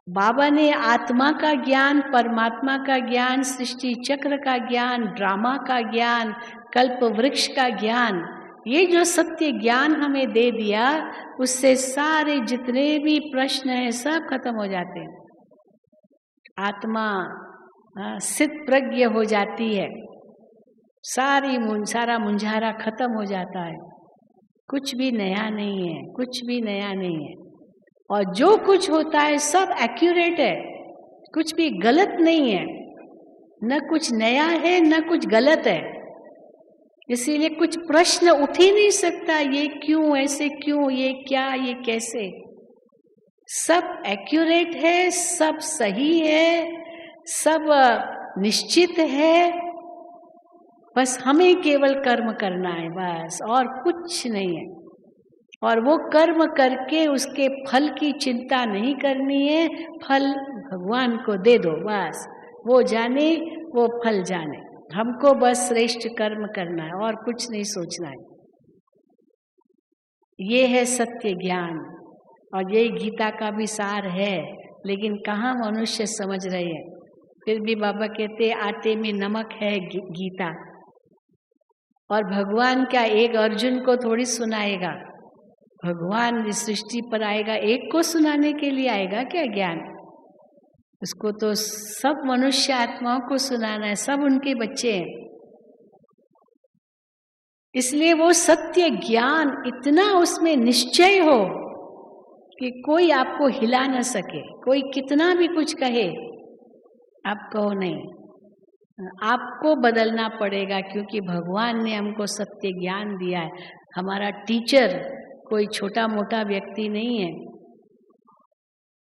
S1: बाबा ने आत्मा का ज्ञान, परमात्मा का ज्ञान, सृष्टि चक्र का ज्ञान, ड्रामा का ज्ञान, कल्प वृक्ष का ज्ञान, ये जो सत्य ज्ञान हमें दे दिया, उससे सारे जितने भी प्रश्न हैं सब खत्म हो जाते हैं। आत्मा सिद्ध प्रज्ञ हो जाती है, सारा मुंझारा खत्म हो जाता है। कुछ भी नया नहीं है, कुछ भी नया नहीं है, और जो कुछ होता है सब एक्यूरेट है, कुछ भी गलत नहीं है, न कुछ नया है न कुछ गलत है। इसीलिए कुछ प्रश्न उठ ही नहीं सकता, ये क्यों, ऐसे क्यों, ये क्या, ये कैसे। सब एक्यूरेट है, सब सही है, सब निश्चित है। बस हमें केवल कर्म करना है, बस, और कुछ नहीं है। और वो कर्म करके उसके फल की चिंता नहीं करनी है, फल भगवान को दे दो, बस। वो जाने, वो फल जाने, हमको बस श्रेष्ठ कर्म करना है और कुछ नहीं सोचना है। ये है सत्य ज्ञान, और यही गीता का भी सार है। लेकिन कहाँ मनुष्य समझ रहे हैं। फिर भी बाबा कहते आटे में नमक है गीता। और भगवान क्या एक अर्जुन को थोड़ी सुनाएगा, भगवान इस सृष्टि पर आएगा, एक को सुनाने के लिए आएगा क्या ज्ञान? उसको तो सब मनुष्य आत्माओं को सुनाना है, सब उनके बच्चे हैं। इसलिए वो सत्य ज्ञान इतना उसमें निश्चय हो कि कोई आपको हिला न सके। कोई कितना भी कुछ कहे, आप कहो नहीं, आपको बदलना पड़ेगा, क्योंकि भगवान ने हमको सत्य ज्ञान दिया है। हमारा टीचर कोई छोटा मोटा व्यक्ति नहीं है,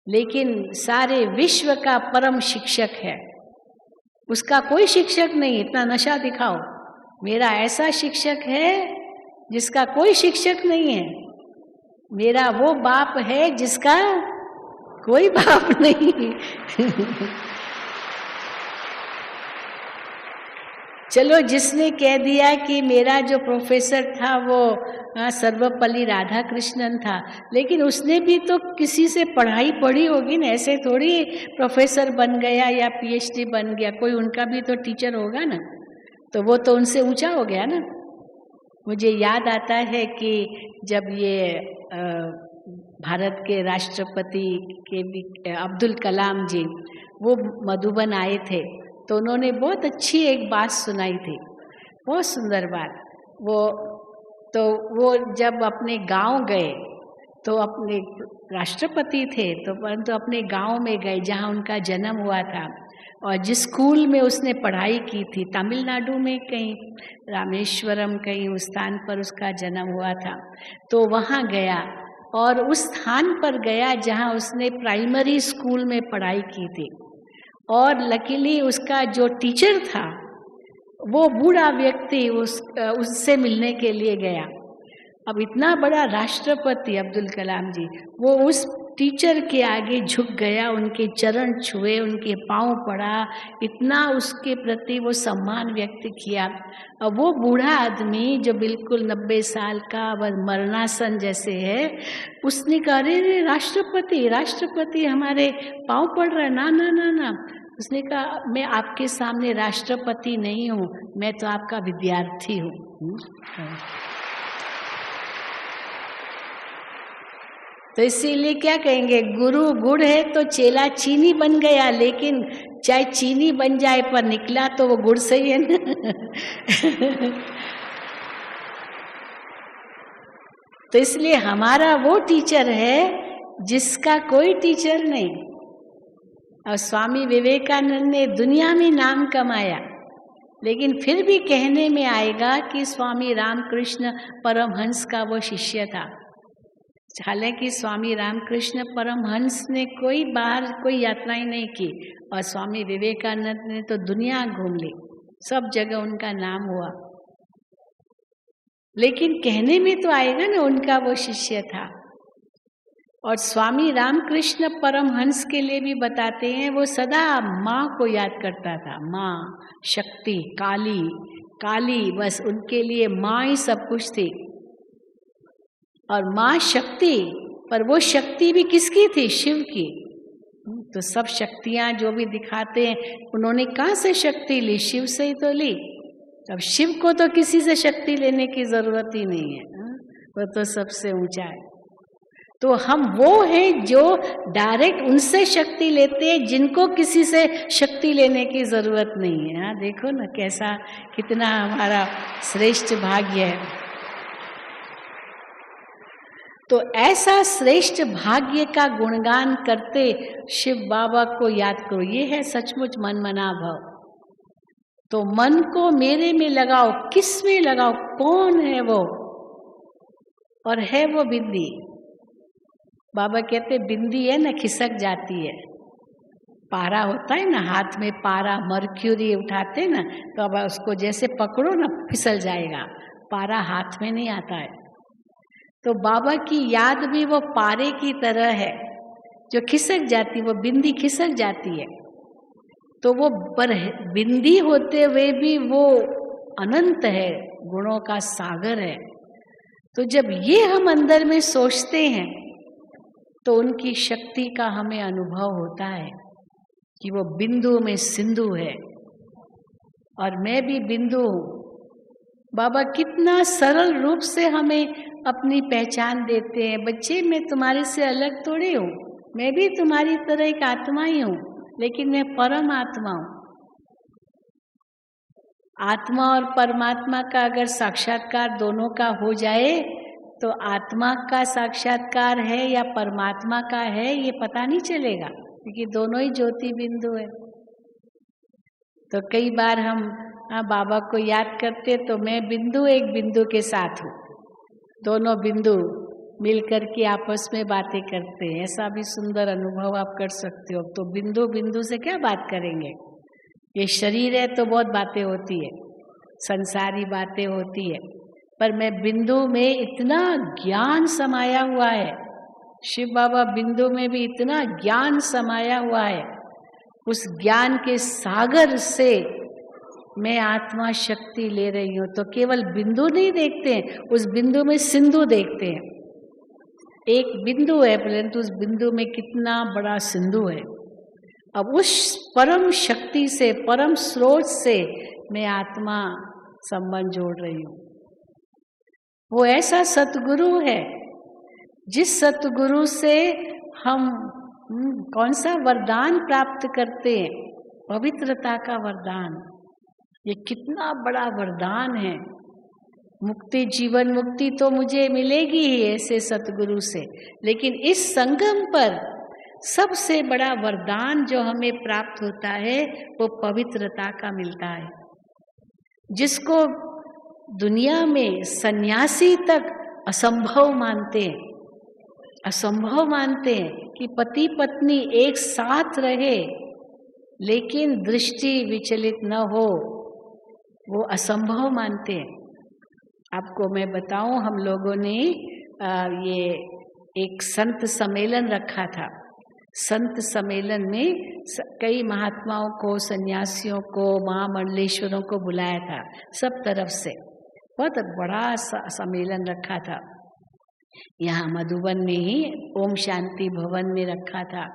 S1: लेकिन सारे विश्व का परम शिक्षक है। उसका कोई शिक्षक नहीं, इतना नशा दिखाओ। मेरा ऐसा शिक्षक है जिसका कोई शिक्षक नहीं है। मेरा वो बाप है जिसका कोई बाप नहीं। चलो, जिसने कह दिया कि मेरा जो प्रोफेसर था वो सर्वपल्ली राधाकृष्णन था, लेकिन उसने भी तो किसी से पढ़ाई पढ़ी होगी ना। ऐसे थोड़ी प्रोफेसर बन गया या पीएचडी बन गया, कोई उनका भी तो टीचर होगा ना, तो वो तो उनसे ऊंचा हो गया ना। मुझे याद आता है कि जब ये भारत के राष्ट्रपति के अब्दुल कलाम जी वो मधुबन आए थे, तो उन्होंने बहुत अच्छी एक बात सुनाई थी, बहुत सुंदर बात। वो जब अपने गांव गए, तो अपने राष्ट्रपति थे तो परंतु अपने गांव में गए जहां उनका जन्म हुआ था, और जिस स्कूल में उसने पढ़ाई की थी, तमिलनाडु में कहीं रामेश्वरम कहीं उस स्थान पर उसका जन्म हुआ था। तो वहाँ गया और उस स्थान पर गया जहाँ उसने प्राइमरी स्कूल में पढ़ाई की थी। और लकीली उसका जो टीचर था वो बूढ़ा व्यक्ति उससे मिलने के लिए गया। अब इतना बड़ा राष्ट्रपति अब्दुल कलाम जी, वो उस टीचर के आगे झुक गया, उनके चरण छुए, उनके पांव पड़ा, इतना उसके प्रति वो सम्मान व्यक्त किया। अब वो बूढ़ा आदमी जो बिल्कुल 90 साल का मरणासन जैसे है, उसने कहा, अरे राष्ट्रपति हमारे पांव पड़ रहा है। ना ना ना ना, उसने कहा, मैं आपके सामने राष्ट्रपति नहीं हूँ, मैं तो आपका विद्यार्थी हूँ। तो इसीलिए क्या कहेंगे, गुरु गुड़ है तो चेला चीनी बन गया, लेकिन चाहे चीनी बन जाए पर निकला तो वो गुड़ से ही है ना। तो इसलिए हमारा वो टीचर है जिसका कोई टीचर नहीं। और स्वामी विवेकानंद ने दुनिया में नाम कमाया, लेकिन फिर भी कहने में आएगा कि स्वामी रामकृष्ण परमहंस का वो शिष्य था। हालांकि स्वामी रामकृष्ण परमहंस ने कोई बाहर कोई यात्राएं नहीं की, और स्वामी विवेकानंद ने तो दुनिया घूम ली, सब जगह उनका नाम हुआ, लेकिन कहने में तो आएगा ना उनका वो शिष्य था। और स्वामी रामकृष्ण परमहंस के लिए भी बताते हैं, वो सदा माँ को याद करता था, माँ शक्ति, काली काली, बस उनके लिए माँ ही सब कुछ थी। और माँ शक्ति, पर वो शक्ति भी किसकी थी? शिव की। तो सब शक्तियां जो भी दिखाते हैं, उन्होंने कहाँ से शक्ति ली? शिव से ही तो ली। अब शिव को तो किसी से शक्ति लेने की जरूरत ही नहीं है, वो तो सबसे ऊंचा है। तो हम वो हैं जो डायरेक्ट उनसे शक्ति लेते हैं जिनको किसी से शक्ति लेने की जरूरत नहीं है। हाँ, देखो ना कैसा, कितना हमारा श्रेष्ठ भाग्य है। तो ऐसा श्रेष्ठ भाग्य का गुणगान करते शिव बाबा को याद करो, ये है सचमुच मन मना भाव। तो मन को मेरे में लगाओ, किस में लगाओ? कौन है वो? और है वो बिंदी। बाबा कहते बिंदी है ना, खिसक जाती है। पारा होता है ना, हाथ में पारा मर्क्यूरी उठाते ना, तो अब उसको जैसे पकड़ो ना फिसल जाएगा, पारा हाथ में नहीं आता है। तो बाबा की याद भी वो पारे की तरह है जो खिसक जाती, वो बिंदी खिसक जाती है। तो वो पर बिंदी होते हुए भी वो अनंत है, गुणों का सागर है। तो जब ये हम अंदर में सोचते हैं तो उनकी शक्ति का हमें अनुभव होता है कि वो बिंदु में सिंधु है और मैं भी बिंदु हूँ। बाबा कितना सरल रूप से हमें अपनी पहचान देते हैं। बच्चे, मैं तुम्हारे से अलग थोड़ी हूँ, मैं भी तुम्हारी तरह एक आत्मा ही हूँ, लेकिन मैं परम आत्मा हूँ। आत्मा और परमात्मा का अगर साक्षात्कार दोनों का हो जाए तो आत्मा का साक्षात्कार है या परमात्मा का है ये पता नहीं चलेगा, क्योंकि दोनों ही ज्योति बिंदु है। तो कई बार हम बाबा को याद करते तो मैं बिंदु एक बिंदु के साथ हूँ, दोनों बिंदु मिलकर के आपस में बातें करते हैं। ऐसा भी सुंदर अनुभव आप कर सकते हो। तो बिंदु बिंदु से क्या बात करेंगे? ये शरीर है तो बहुत बातें होती है, संसारी बातें होती है, पर मैं बिंदु में इतना ज्ञान समाया हुआ है। शिव बाबा बिंदु में भी इतना ज्ञान समाया हुआ है, उस ज्ञान के सागर से मैं आत्मा शक्ति ले रही हूँ। तो केवल बिंदु नहीं देखते हैं, उस बिंदु में सिंधु देखते हैं। एक बिंदु है परंतु उस बिंदु में कितना बड़ा सिंधु है। अब उस परम शक्ति से, परम स्रोत से मैं आत्मा संबंध जोड़ रही हूँ। वो ऐसा सतगुरु है जिस सतगुरु से हम कौन सा वरदान प्राप्त करते हैं? पवित्रता का वरदान। ये कितना बड़ा वरदान है। मुक्ति, जीवन मुक्ति तो मुझे मिलेगी ही ऐसे सतगुरु से, लेकिन इस संगम पर सबसे बड़ा वरदान जो हमें प्राप्त होता है वो पवित्रता का मिलता है, जिसको दुनिया में सन्यासी तक असंभव मानते हैं। असंभव मानते हैं कि पति पत्नी एक साथ रहे लेकिन दृष्टि विचलित न हो, वो असंभव मानते हैं। आपको मैं बताऊं, हम लोगों ने ये एक संत सम्मेलन रखा था। संत सम्मेलन में कई महात्माओं को, सन्यासियों को, महामंडलेश्वरों को बुलाया था सब तरफ से। बहुत बड़ा सम्मेलन रखा था, यहाँ मधुबन में ही ओम शांति भवन में रखा था।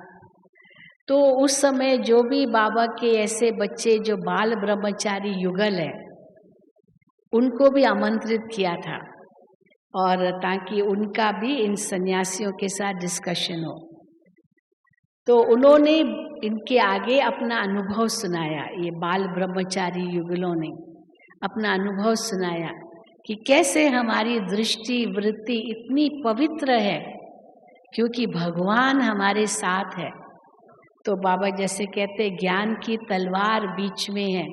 S1: तो उस समय जो भी बाबा के ऐसे बच्चे जो बाल ब्रह्मचारी युगल है, उनको भी आमंत्रित किया था, और ताकि उनका भी इन सन्यासियों के साथ डिस्कशन हो। तो उन्होंने इनके आगे अपना अनुभव सुनाया। ये बाल ब्रह्मचारी युगलों ने अपना अनुभव सुनाया कि कैसे हमारी दृष्टि वृत्ति इतनी पवित्र है क्योंकि भगवान हमारे साथ है। तो बाबा जैसे कहते ज्ञान की तलवार बीच में है,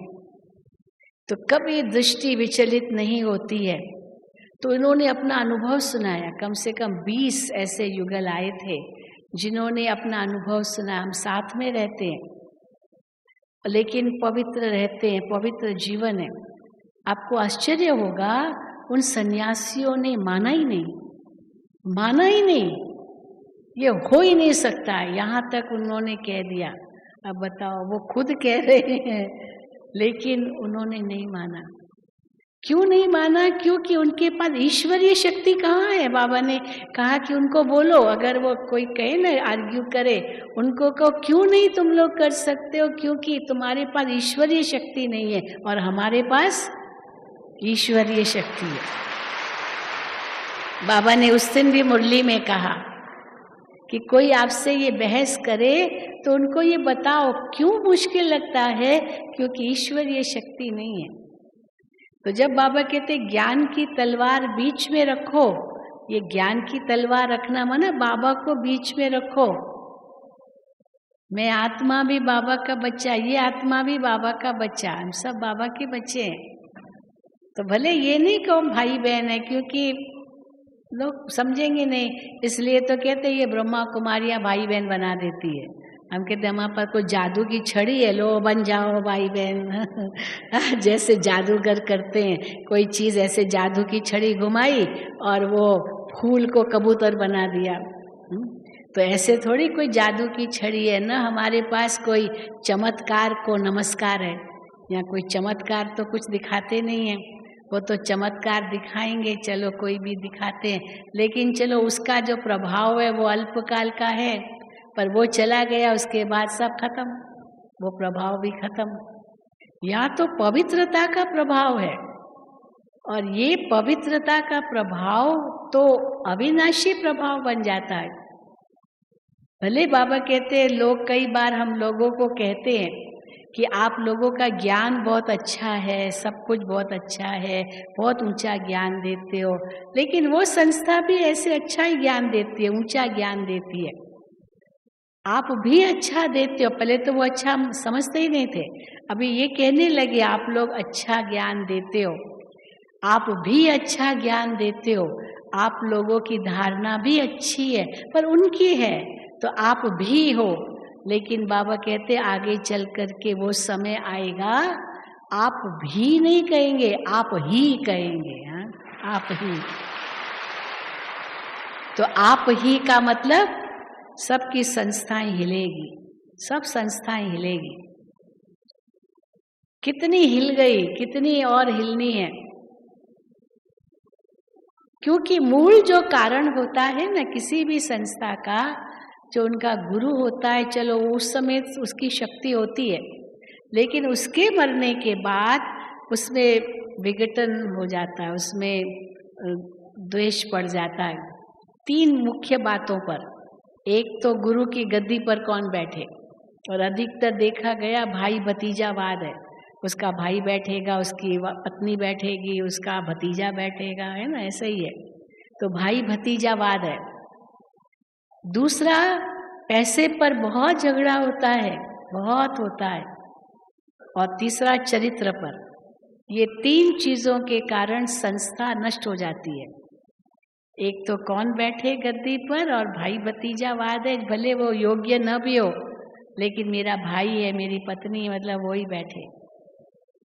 S1: तो कभी दृष्टि विचलित नहीं होती है। तो इन्होंने अपना अनुभव सुनाया। कम से कम 20 ऐसे युगल आए थे जिन्होंने अपना अनुभव सुना। हम साथ में रहते हैं लेकिन पवित्र रहते हैं, पवित्र जीवन है। आपको आश्चर्य होगा, उन सन्यासियों ने माना ही नहीं, ये हो ही नहीं सकता है, यहाँ तक उन्होंने कह दिया। अब बताओ, वो खुद कह रहे हैं लेकिन उन्होंने नहीं माना। क्यों नहीं माना? क्योंकि उनके पास ईश्वरीय शक्ति कहाँ है। बाबा ने कहा कि उनको बोलो, अगर वो कोई कहे ना, आर्ग्यू करे, उनको कहो क्यों नहीं तुम लोग कर सकते हो, क्योंकि तुम्हारे पास ईश्वरीय शक्ति नहीं है और हमारे पास ईश्वरीय शक्ति है। बाबा ने उस दिन भी मुरली में कहा कि कोई आपसे ये बहस करे तो उनको ये बताओ क्यों मुश्किल लगता है, क्योंकि ईश्वरीय शक्ति नहीं है। तो जब बाबा कहते ज्ञान की तलवार बीच में रखो, ये ज्ञान की तलवार रखना माना बाबा को बीच में रखो। मैं आत्मा भी बाबा का बच्चा, ये आत्मा भी बाबा का बच्चा, हम सब बाबा के बच्चे हैं। तो भले ये नहीं कहो भाई बहन है, क्योंकि लोग समझेंगे नहीं, इसलिए तो कहते ये ब्रह्मा कुमारियां भाई बहन बना देती है। हम कहते हमारे पास कोई जादू की छड़ी है, लो बन जाओ भाई बहन जैसे जादूगर करते हैं, कोई चीज ऐसे जादू की छड़ी घुमाई और वो फूल को कबूतर बना दिया। तो ऐसे थोड़ी कोई जादू की छड़ी है ना, हमारे पास कोई चमत्कार को नमस्कार है, या कोई चमत्कार तो कुछ दिखाते नहीं है। वो तो चमत्कार दिखाएंगे, चलो कोई भी दिखाते हैं, लेकिन चलो उसका जो प्रभाव है वो अल्पकाल का है, पर वो चला गया, उसके बाद सब खत्म, वो प्रभाव भी खत्म। या तो पवित्रता का प्रभाव है, और ये पवित्रता का प्रभाव तो अविनाशी प्रभाव बन जाता है। भले बाबा कहते हैं, लोग कई बार हम लोगों को कहते हैं कि आप लोगों का ज्ञान बहुत अच्छा है, सब कुछ बहुत अच्छा है, बहुत ऊंचा ज्ञान देते हो, लेकिन वो संस्था भी ऐसे अच्छा ही ज्ञान देती है, ऊंचा ज्ञान देती है। आप भी अच्छा देते हो, पहले तो वो अच्छा हम समझते ही नहीं थे, अभी ये कहने लगे आप लोग अच्छा ज्ञान देते हो, आप भी अच्छा ज्ञान देते हो, आप लोगों की धारणा भी अच्छी है, पर उनकी है तो आप भी हो। लेकिन बाबा कहते आगे चल करके वो समय आएगा, आप भी नहीं कहेंगे, आप ही कहेंगे। हाँ, आप ही। तो आप ही का मतलब सबकी संस्थाएं हिलेगी, सब संस्थाएं हिलेगी। कितनी हिल गई, कितनी और हिलनी है, क्योंकि मूल जो कारण होता है ना किसी भी संस्था का, जो उनका गुरु होता है, चलो उस समय उसकी शक्ति होती है, लेकिन उसके मरने के बाद उसमें विघटन हो जाता है, उसमें द्वेष पड़ जाता है। 3 मुख्य बातों पर, एक तो गुरु की गद्दी पर कौन बैठे, और अधिकतर देखा गया भाई भतीजावाद है, उसका भाई बैठेगा, उसकी पत्नी बैठेगी, उसका भतीजा बैठेगा, है ना, ऐसा ही है। तो भाई भतीजावाद है। दूसरा, पैसे पर बहुत झगड़ा होता है, बहुत होता है। और तीसरा, चरित्र पर। ये 3 चीजों के कारण संस्था नष्ट हो जाती है। एक तो कौन बैठे गद्दी पर, और भाई भतीजावाद है, भले वो योग्य न भी हो, लेकिन मेरा भाई है, मेरी पत्नी है, मतलब वो ही बैठे,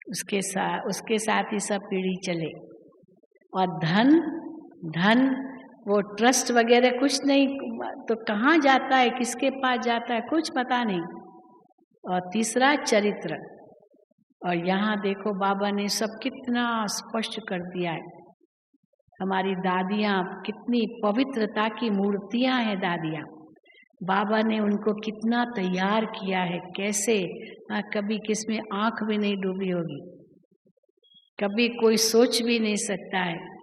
S1: उसके साथ ही सब पीढ़ी चले। और धन वो ट्रस्ट वगैरह कुछ नहीं, तो कहाँ जाता है, किसके पास जाता है, कुछ पता नहीं। और तीसरा, चरित्र। और यहाँ देखो बाबा ने सब कितना स्पष्ट कर दिया है। हमारी दादियाँ कितनी पवित्रता की मूर्तियाँ हैं दादियाँ, बाबा ने उनको कितना तैयार किया है, कैसे कभी किसमें आंख भी नहीं डूबी होगी, कभी कोई सोच भी नहीं सकता है।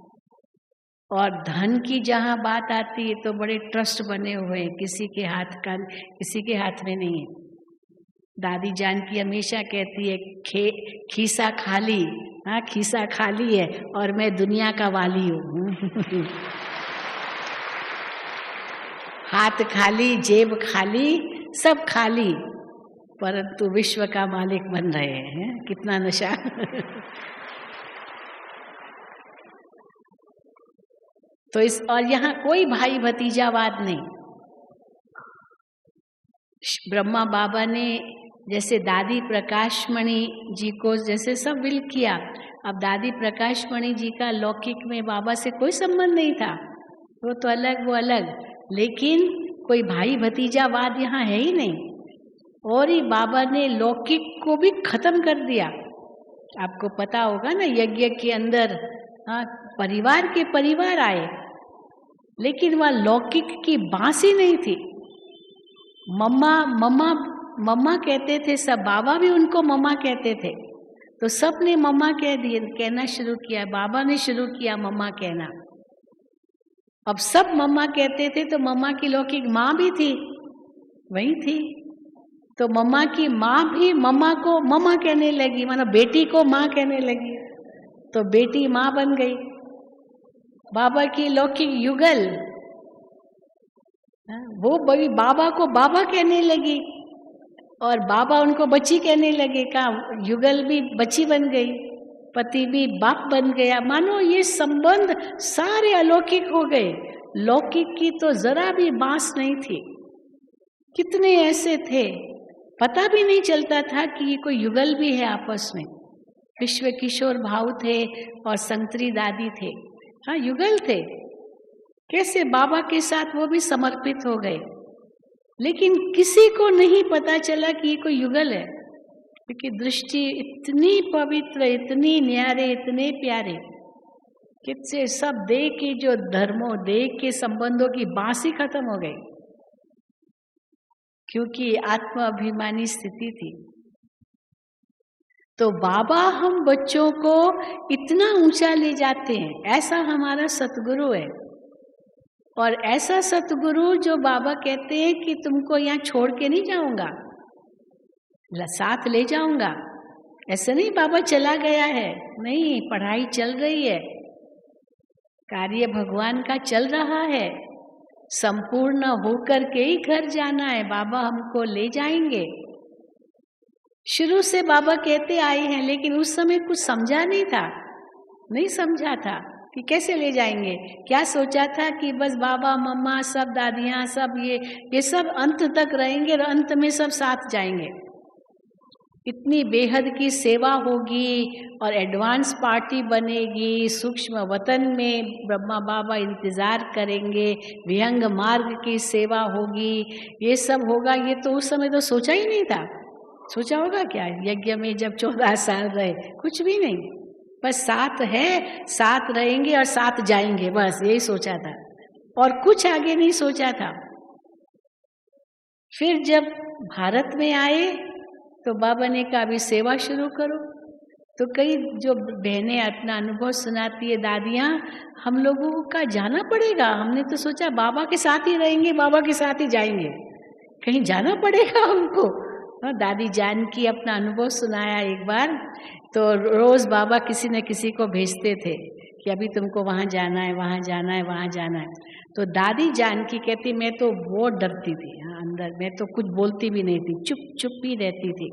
S1: और धन की जहाँ बात आती है तो बड़े ट्रस्ट बने हुए हैं, किसी के हाथ में नहीं है। दादी जानकी हमेशा कहती है खीसा खाली, हाँ खीसा खाली है और मैं दुनिया का वाली हूँ हाथ खाली, जेब खाली, सब खाली, परंतु विश्व का मालिक बन रहे हैं। कितना नशा तो इस और यहाँ कोई भाई भतीजावाद नहीं। ब्रह्मा बाबा ने जैसे दादी प्रकाशमणि जी को जैसे सब विल किया, अब दादी प्रकाशमणि जी का लौकिक में बाबा से कोई संबंध नहीं था, वो तो अलग, वो अलग, लेकिन कोई भाई भतीजावाद यहाँ है ही नहीं। और ही बाबा ने लौकिक को भी खत्म कर दिया। आपको पता होगा ना, यज्ञ के अंदर परिवार के परिवार आए, लेकिन वह लौकिक की बांस ही नहीं थी। मम्मा मम्मा मम्मा कहते थे सब, बाबा भी उनको मम्मा कहते थे, तो सब ने मम्मा कहना शुरू किया, बाबा ने शुरू किया मम्मा कहना। अब सब मम्मा कहते थे, तो मम्मा की लौकिक माँ भी थी, वही थी, तो मम्मा की माँ भी मम्मा को मम्मा कहने लगी, मतलब बेटी को माँ कहने लगी, तो बेटी माँ बन गई। बाबा की लौकिक युगल, वो बड़ी बाबा को बाबा कहने लगी और बाबा उनको बच्ची कहने लगे, का युगल भी बच्ची बन गई, पति भी बाप बन गया। मानो ये संबंध सारे अलौकिक हो गए, लौकिक की तो जरा भी बांस नहीं थी। कितने ऐसे थे, पता भी नहीं चलता था कि ये कोई युगल भी है आपस में। विश्व किशोर भाव थे और संतरी दादी थे, हाँ युगल थे। कैसे बाबा के साथ वो भी समर्पित हो गए, लेकिन किसी को नहीं पता चला कि ये कोई युगल है, क्योंकि दृष्टि इतनी पवित्र, इतनी न्यारे, इतने प्यारे, कितने सब देह के जो धर्मों, देह के संबंधों की बांस ही खत्म हो गई, क्योंकि आत्म अभिमानी स्थिति थी। तो बाबा हम बच्चों को इतना ऊंचा ले जाते हैं, ऐसा हमारा सतगुरु है। और ऐसा सतगुरु जो बाबा कहते हैं कि तुमको यहाँ छोड़ के नहीं जाऊंगा, साथ ले जाऊंगा। ऐसा नहीं बाबा चला गया है, नहीं, पढ़ाई चल रही है, कार्य भगवान का चल रहा है, संपूर्ण होकर के ही घर जाना है, बाबा हमको ले जाएंगे। शुरू से बाबा कहते आए हैं, लेकिन उस समय कुछ समझा नहीं था, नहीं समझा था कि कैसे ले जाएंगे। क्या सोचा था कि बस बाबा मम्मा सब, दादियाँ सब, ये सब अंत तक रहेंगे और अंत में सब साथ जाएंगे। इतनी बेहद की सेवा होगी और एडवांस पार्टी बनेगी, सूक्ष्म वतन में ब्रह्मा बाबा इंतजार करेंगे, विहंग मार्ग की सेवा होगी, ये सब होगा। ये तो उस समय तो सोचा ही नहीं था। सोचा होगा क्या यज्ञ में जब 14 साल रहे? कुछ भी नहीं, बस साथ है, साथ रहेंगे और साथ जाएंगे, बस यही सोचा था, और कुछ आगे नहीं सोचा था। फिर जब भारत में आए तो बाबा ने कहा अभी सेवा शुरू करो। तो कई जो बहनें अपना अनुभव सुनाती है, दादियाँ, हम लोगों का जाना पड़ेगा, हमने तो सोचा बाबा के साथ ही रहेंगे, बाबा के साथ ही जाएंगे, कहीं जाना पड़ेगा हमको। दादी जानकी अपना अनुभव सुनाया एक बार, तो रोज बाबा किसी न किसी को भेजते थे कि अभी तुमको वहाँ जाना है, वहाँ जाना है, वहाँ जाना है। तो दादी जानकी कहती मैं तो बहुत डरती थी, अंदर मैं तो कुछ बोलती भी नहीं थी, चुप चुप ही रहती थी।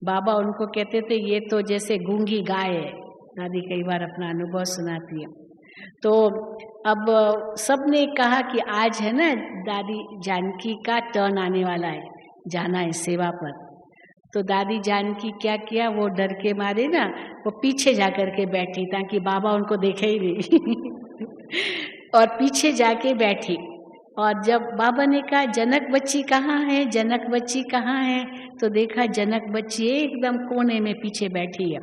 S1: बाबा उनको कहते थे ये तो जैसे गूंगी गाय है। दादी कई बार अपना अनुभव सुनाती है। तो अब सब ने कहा कि आज है ना दादी जानकी का टर्न आने वाला है, जाना है सेवा पर। तो दादी जानकी क्या किया, वो डर के मारे ना वो पीछे जा कर के बैठी ताकि बाबा उनको देखे ही नहीं और पीछे जाके बैठी। और जब बाबा ने कहा जनक बच्ची कहाँ है, जनक बच्ची कहाँ है, तो देखा जनक बच्ची एकदम कोने में पीछे बैठी है।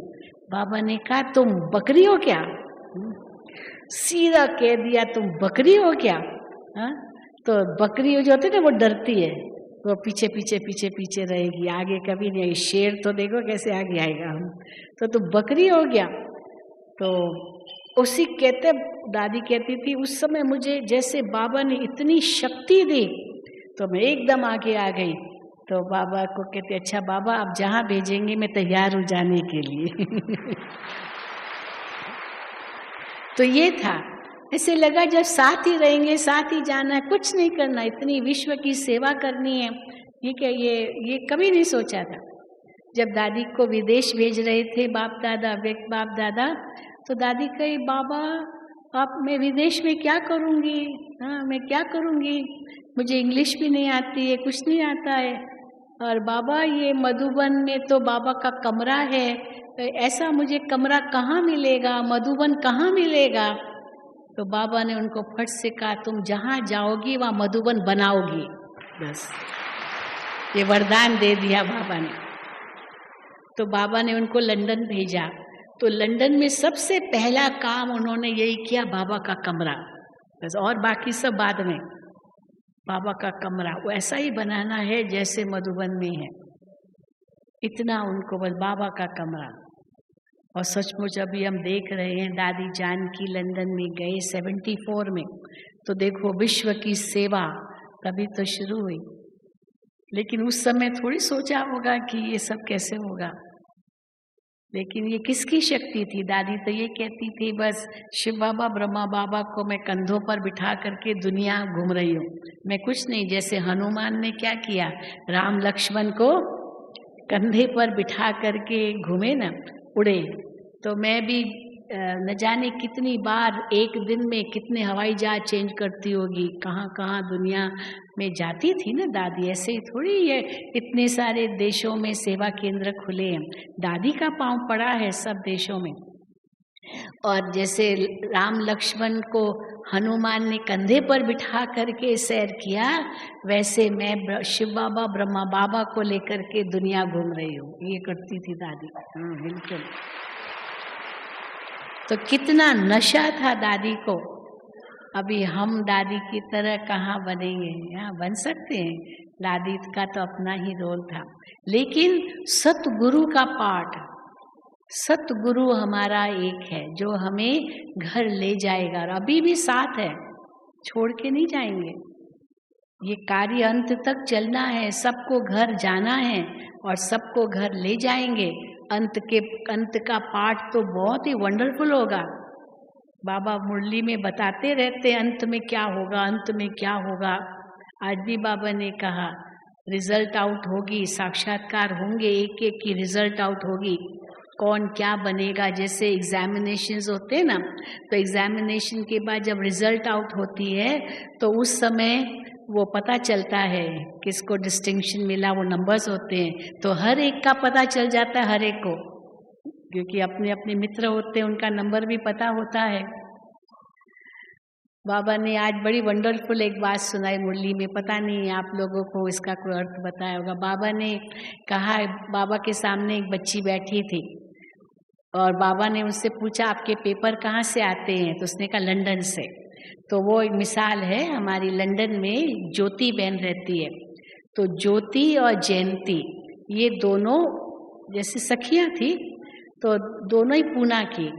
S1: बाबा ने कहा तुम बकरी हो क्या? सीधा कह दिया तुम बकरी हो क्या? हा? तो बकरी जो होती है ना वो डरती है, वो पीछे पीछे पीछे पीछे रहेगी, आगे कभी नहीं। शेर तो देखो कैसे आगे आएगा हम, तो तुम बकरी हो गया। तो उसी कहते दादी कहती थी उस समय मुझे जैसे बाबा ने इतनी शक्ति दी तो मैं एकदम आगे आ गई। तो बाबा को कहते अच्छा बाबा आप जहाँ भेजेंगे मैं तैयार हूँ जाने के लिए तो ये था, ऐसे लगा जब साथ ही रहेंगे, साथ ही जाना है, कुछ नहीं करना, इतनी विश्व की सेवा करनी है, ये क्या ये कभी नहीं सोचा था। जब दादी को विदेश भेज रहे थे बाप दादा, व्यक्त बाप दादा, तो दादी कही बाबा अब मैं विदेश में क्या करूँगी? हाँ, मैं क्या करूँगी? मुझे इंग्लिश भी नहीं आती है, कुछ नहीं आता है। और बाबा ये मधुबन में तो बाबा का कमरा है, तो ऐसा मुझे कमरा कहाँ मिलेगा? मधुबन कहाँ मिलेगा? तो बाबा ने उनको फट से कहा, तुम जहाँ जाओगी वहाँ मधुबन बनाओगी। बस ये वरदान दे दिया बाबा ने। तो बाबा ने उनको लंदन भेजा। तो लंदन में सबसे पहला काम उन्होंने यही किया, बाबा का कमरा। बस और बाकी सब बाद में। बाबा का कमरा वो ऐसा ही बनाना है जैसे मधुबन में है, इतना उनको बस बाबा का कमरा। और सचमुच अभी हम देख रहे हैं, दादी जानकी लंदन में गए 74 में, तो देखो विश्व की सेवा तभी तो शुरू हुई। लेकिन उस समय थोड़ी सोचा होगा कि ये सब कैसे होगा। लेकिन ये किसकी शक्ति थी? दादी तो ये कहती थी, बस शिव बाबा ब्रह्मा बाबा को मैं कंधों पर बिठा करके दुनिया घूम रही हूँ, मैं कुछ नहीं। जैसे हनुमान ने क्या किया, राम लक्ष्मण को कंधे पर बिठा करके घूमे ना, उड़े। तो मैं भी न जाने कितनी बार एक दिन में कितने हवाई जहाज चेंज करती होगी, कहाँ कहाँ दुनिया में जाती थी ना दादी। ऐसे ही थोड़ी ये इतने सारे देशों में सेवा केंद्र खुले हैं, दादी का पांव पड़ा है सब देशों में। और जैसे राम लक्ष्मण को हनुमान ने कंधे पर बिठा करके सैर किया, वैसे मैं शिव बाबा ब्रह्मा बाबा को लेकर के दुनिया घूम रही हूँ, ये करती थी दादी। बिल्कुल। तो कितना नशा था दादी को। अभी हम दादी की तरह कहाँ बनेंगे? यहाँ बन सकते हैं, दादी का तो अपना ही रोल था। लेकिन सतगुरु का पाठ, सतगुरु हमारा एक है जो हमें घर ले जाएगा और अभी भी साथ है, छोड़ के नहीं जाएंगे। ये कार्य अंत तक चलना है, सबको घर जाना है और सबको घर ले जाएंगे। अंत का पाठ तो बहुत ही वंडरफुल होगा। बाबा मुरली में बताते रहते अंत में क्या होगा, अंत में क्या होगा। आज भी बाबा ने कहा रिजल्ट आउट होगी, साक्षात्कार होंगे, एक एक की रिजल्ट आउट होगी, कौन क्या बनेगा। जैसे एग्जामिनेशंस होते हैं ना, तो एग्जामिनेशन के बाद जब रिजल्ट आउट होती है तो उस समय वो पता चलता है किसको डिस्टिंक्शन मिला, वो नंबर्स होते हैं, तो हर एक का पता चल जाता है हर एक को, क्योंकि अपने अपने मित्र होते हैं, उनका नंबर भी पता होता है। बाबा ने आज बड़ी वंडरफुल एक बात सुनाई मुरली में, पता नहीं आप लोगों को इसका कोई अर्थ बताया होगा। बाबा ने कहा, बाबा के सामने एक बच्ची बैठी थी और बाबा ने उससे पूछा आपके पेपर कहाँ से आते हैं? तो उसने कहा लंदन से। तो वो एक मिसाल है, हमारी लंदन में ज्योति बहन रहती है, तो ज्योति और जयंती ये दोनों जैसे सखियाँ थी, तो दोनों ही पूना की।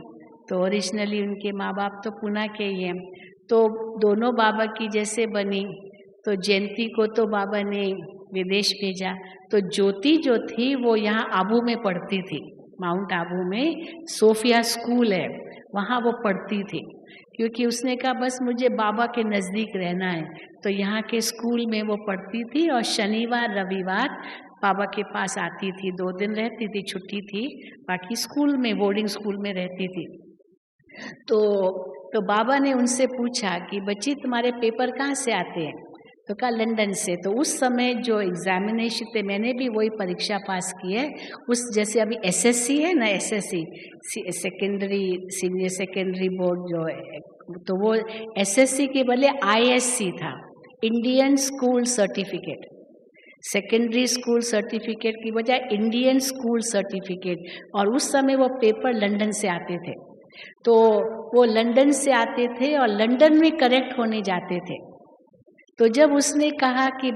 S1: तो ओरिजिनली उनके माँ बाप तो पूना के ही हैं, तो दोनों बाबा की जैसे बनी। तो जयंती को तो बाबा ने विदेश भेजा, तो ज्योति जो थी वो यहाँ आबू में पढ़ती थी, माउंट आबू में सोफिया स्कूल है, वहाँ वो पढ़ती थी। क्योंकि उसने कहा बस मुझे बाबा के नज़दीक रहना है, तो यहाँ के स्कूल में वो पढ़ती थी और शनिवार रविवार बाबा के पास आती थी, 2 दिन रहती थी, छुट्टी थी, बाकी स्कूल में बोर्डिंग स्कूल में रहती थी। तो बाबा ने उनसे पूछा कि बच्ची तुम्हारे पेपर कहाँ से आते हैं? तो कहा लंदन से। तो उस समय जो एग्जामिनेशन थे, मैंने भी वही परीक्षा पास की है, उस जैसे अभी एसएससी है ना, SSC secondary senior secondary board जो है, तो वो एसएससी के बदले आईएससी था, Indian school certificate. Secondary school certificate की बजाय इंडियन स्कूल सर्टिफिकेट, और उस समय वो पेपर लंदन से आते थे, तो वो लंदन से आते थे और लंदन में करेक्ट होने जाते थे। तो जब उसने कहा कि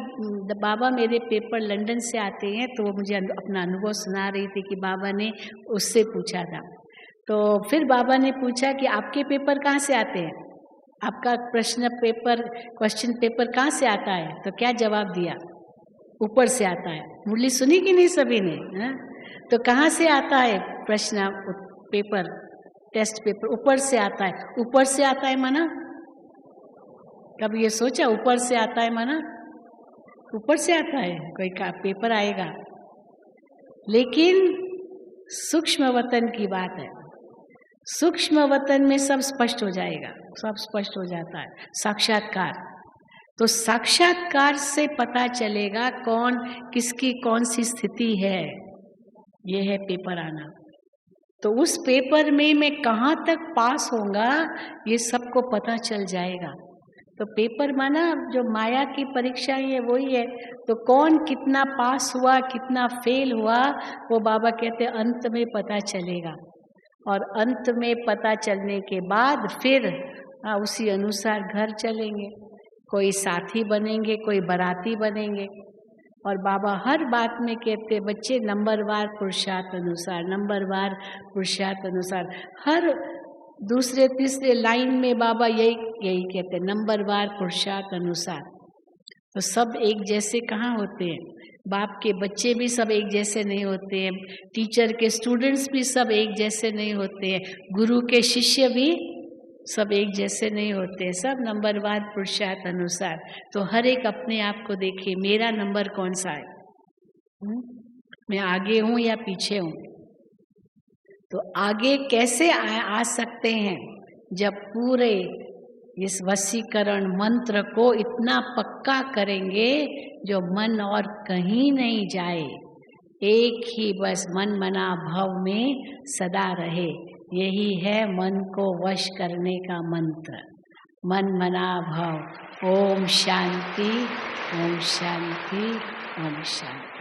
S1: बाबा मेरे पेपर लंदन से आते हैं, तो वो मुझे अपना अनुभव सुना रही थी कि बाबा ने उससे पूछा था। तो फिर बाबा ने पूछा कि आपके पेपर कहाँ से आते हैं, आपका क्वेश्चन पेपर कहाँ से आता है? तो क्या जवाब दिया? ऊपर से आता है। मुरली सुनी कि नहीं सभी ने? तो कहाँ से आता है प्रश्न पेपर, टेस्ट पेपर? ऊपर से आता है। ऊपर से आता है माना, कभी ये सोचा ऊपर से आता है माना? ऊपर से आता है कोई का पेपर आएगा। लेकिन सूक्ष्म वतन की बात है, सूक्ष्म वतन में सब स्पष्ट हो जाएगा। सब स्पष्ट हो जाता है। साक्षात्कार, तो साक्षात्कार से पता चलेगा कौन किसकी कौन सी स्थिति है। ये है पेपर आना। तो उस पेपर में मैं कहाँ तक पास होऊंगा ये सबको पता चल जाएगा। तो पेपर माना जो माया की परीक्षा है वही है। तो कौन कितना पास हुआ कितना फेल हुआ वो बाबा कहते हैं अंत में पता चलेगा। और अंत में पता चलने के बाद फिर उसी अनुसार घर चलेंगे। कोई साथी बनेंगे, कोई बाराती बनेंगे। और बाबा हर बात में कहते बच्चे नंबरवार पुरुषार्थ अनुसार, नंबरवार पुरुषार्थ अनुसार। हर दूसरे तीसरे लाइन में बाबा यही कहते हैं, नंबरवार पुरुषार्थ अनुसार। तो सब एक जैसे कहाँ होते हैं? बाप के बच्चे भी सब एक जैसे नहीं होते हैं, टीचर के स्टूडेंट्स भी सब एक जैसे नहीं होते हैं, गुरु के शिष्य भी सब एक जैसे नहीं होते, सब नंबरवार पुरुषार्थ अनुसार। तो हर एक अपने आप को देखे, मेरा नंबर कौन सा है? मैं आगे हूँ या पीछे हूँ? तो आगे कैसे आ सकते हैं? जब पूरे इस वशीकरण मंत्र को इतना पक्का करेंगे जो मन और कहीं नहीं जाए, एक ही बस मन मना भाव में सदा रहे। यही है मन को वश करने का मंत्र, मन मना भाव। ओम शांति, ओम शांति, ओम शांति।